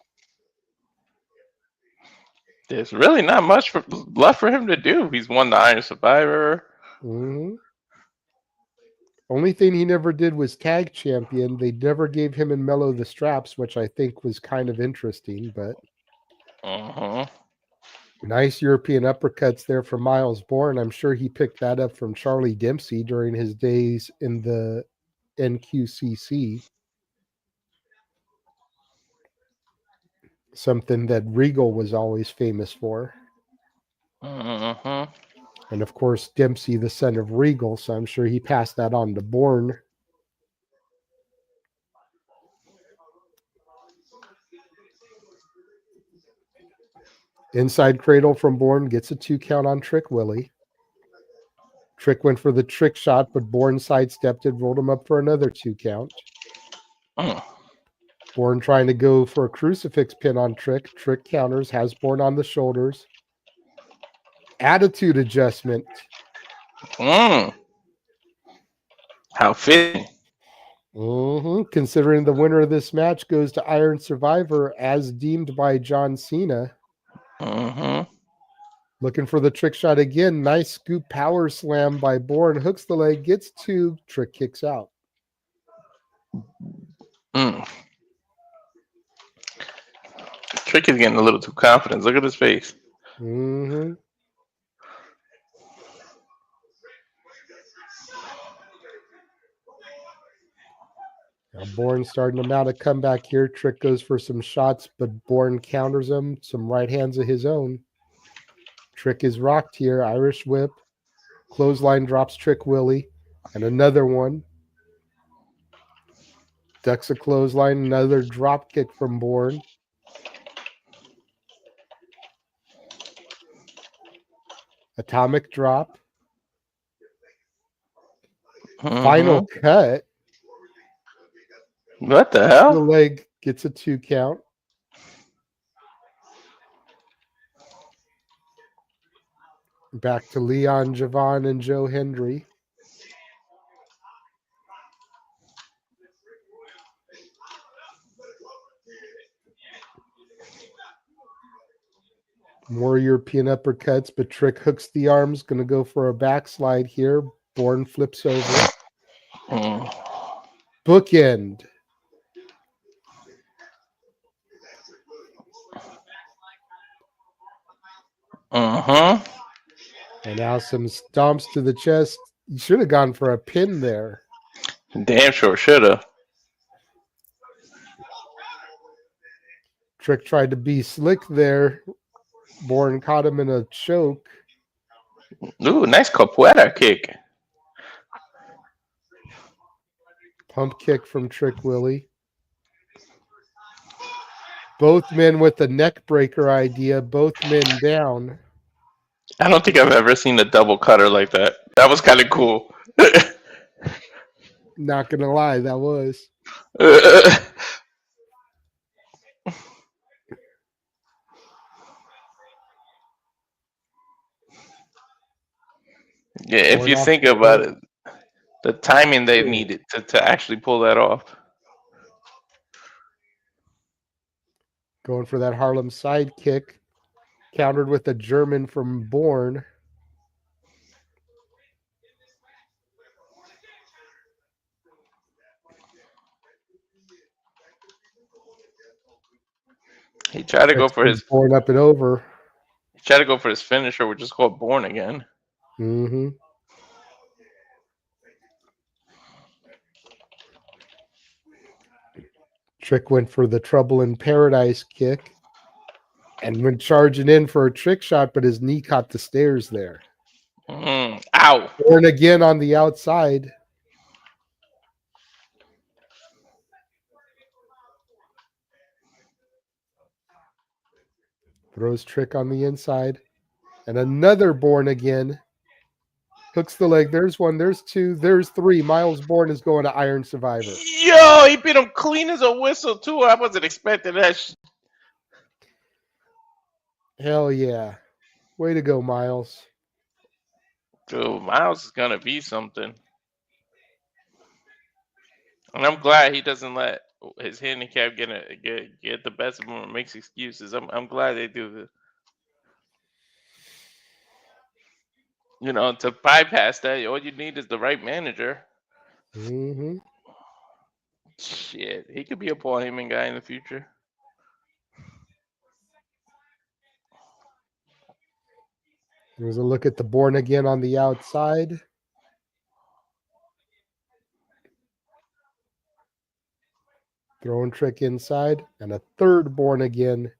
There's really not much left for him to do. He's won the Iron Survivor. Mm-hmm. Only thing he never did was tag champion. They never gave him and Mello the straps, which I think was kind of interesting, but nice European uppercuts there from Myles Borne. I'm sure he picked that up from Charlie Dempsey during his days in the NQCC. Something that Regal was always famous for. And of course, Dempsey, the son of Regal, so I'm sure he passed that on to Borne. Inside cradle from Borne, gets a 2 count on Trick Willie. Trick went for the trick shot, but Borne sidestepped it, rolled him up for another 2 count. Borne trying to go for a crucifix pin on Trick. Trick counters, has Borne on the shoulders. Attitude adjustment. How fitting. Considering the winner of this match goes to Iron Survivor as deemed by John Cena. Looking for the trick shot again. Nice scoop power slam by Borne. Hooks the leg, gets 2. Trick kicks out. Trick is getting a little too confident. Look at his face. Now Borne starting to mount a comeback here. Trick goes for some shots, but Borne counters him. Some right hands of his own. Trick is rocked here. Irish whip. Clothesline drops Trick Willie. And another one. Ducks a clothesline. Another drop kick from Borne. Atomic drop. Final cut. What the hell? The leg gets a 2 count. Back to Leon, Javon, and Joe Hendry. More European uppercuts, but Trick hooks the arms. Going to go for a backslide here. Borne flips over. Bookend. And now some stomps to the chest. You should have gone for a pin there. Damn sure should have. Trick tried to be slick there. Borne caught him in a choke. Ooh, nice capoeira kick. Pump kick from Trick Willie. Both men with the neck breaker idea. Both men down. I don't think I've ever seen a double cutter like that. That was kind of cool. Not going to lie, that was. Yeah, if you think about it, the timing they needed to actually pull that off. Going for that Harlem side kick. Countered with a German from Borne. He tried to go for his Borne up and over. He tried to go for his finisher, which is called Borne again. Trick went for the Trouble in Paradise kick and went charging in for a trick shot, but his knee caught the stairs there. Ow. Borne again on the outside. Throws Trick on the inside. And another Borne again. Hooks the leg. There's one. There's two. There's three. Myles Borne is going to Iron Survivor. Yo, he beat him clean as a whistle, too. I wasn't expecting that. Hell yeah. Way to go, Myles. Dude, Myles is going to be something. And I'm glad he doesn't let his handicap get the best of him or makes excuses. I'm glad they do this. You know, to bypass that, all you need is the right manager. Mm-hmm. Shit, he could be a Paul Heyman guy in the future. There's a look at the Borne again on the outside. Throwing trick inside, and a third Borne again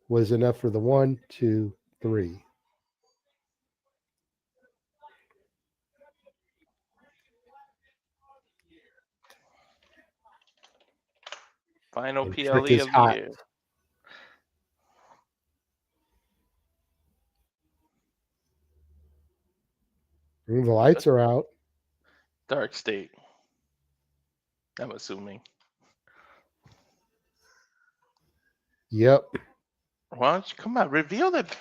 was enough for the 1, 2, 3. Final And PLE trick is of the hot. year. The lights are out. Dark State. I'm assuming. Yep. Why don't you come on? Reveal that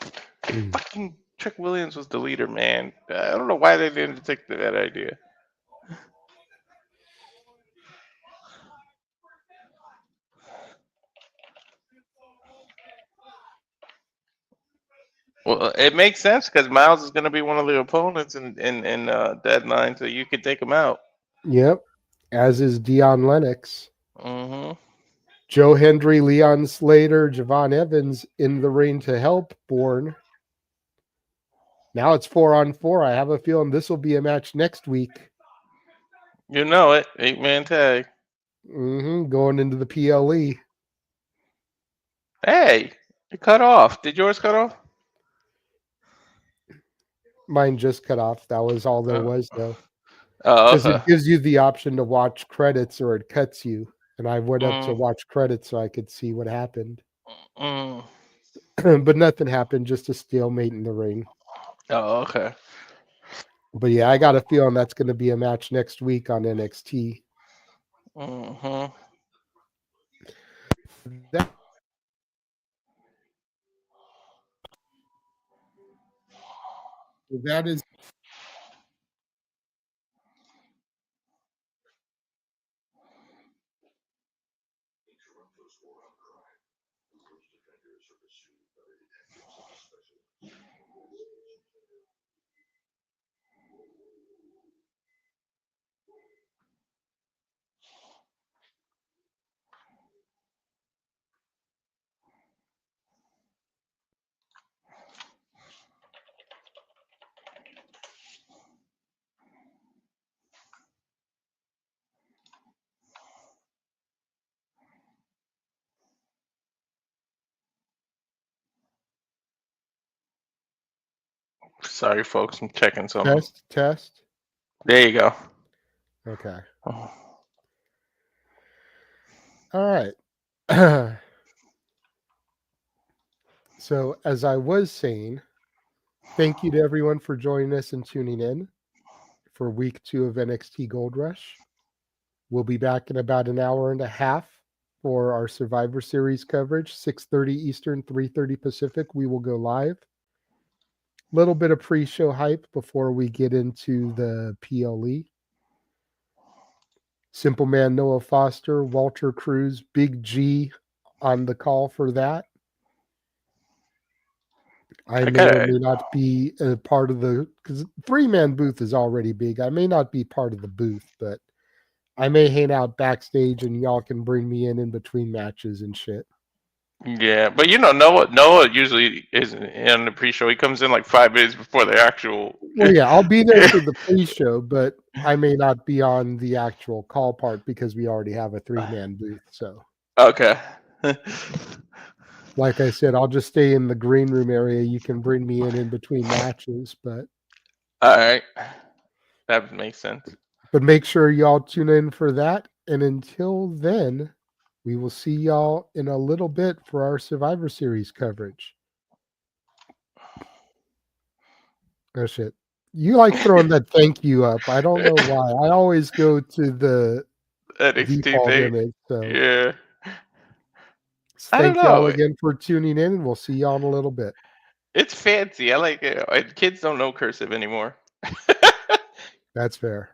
fucking Trick Williams was the leader, man. I don't know why they didn't take that idea. Well, it makes sense because Myles is going to be one of the opponents in Deadline, so you could take him out. Yep. As is Dion Lennox. Mm-hmm. Joe Hendry, Leon Slater, Javon Evans in the ring to help Borne. Now it's 4-on-4. I have a feeling this will be a match next week. You know it. 8-man tag. Going into the PLE. Hey, it cut off. Did yours cut off? Mine just cut off. That was all there was, though. Oh, Because okay. it gives you the option to watch credits or it cuts you. And I went up to Mm. watch credits so I could see what happened. Mm. But nothing happened, just a stalemate in the ring. Oh, okay. But yeah, I got a feeling that's going to be a match next week on NXT. Mm-hmm. That is Sorry, folks. I'm checking something. test. There you go. Okay. Oh. All right. So, as I was saying, thank you to everyone for joining us and tuning in for week 2 of NXT Gold Rush. We'll be back in about an hour and a half for our Survivor Series coverage, 6:30 Eastern, 3:30 Pacific. We will go live. Little bit of pre-show hype before we get into the PLE. Simple Man Noah Foster, Walter Cruz, Big G on the call for that. I may or may not be a part of the, because 3-man booth is already big. I may not be part of the booth, but I may hang out backstage and y'all can bring me in between matches and shit. Yeah, but you know, Noah usually isn't in the pre-show. He comes in like 5 minutes before the actual. Well, yeah, I'll be there for the pre-show, but I may not be on the actual call part because we already have a 3-man booth. So, Okay. like I said, I'll just stay in the green room area. You can bring me in between matches, but All right, that makes sense. But make sure y'all tune in for that. And until then, we will see y'all in a little bit for our Survivor Series coverage. Oh, shit. You like throwing that thank you up. I don't know why. I always go to the NXT default thing. image. So Yeah. I thank don't y'all know. again for tuning in. And we'll see y'all in a little bit. It's fancy. I like it. And kids don't know cursive anymore. That's fair.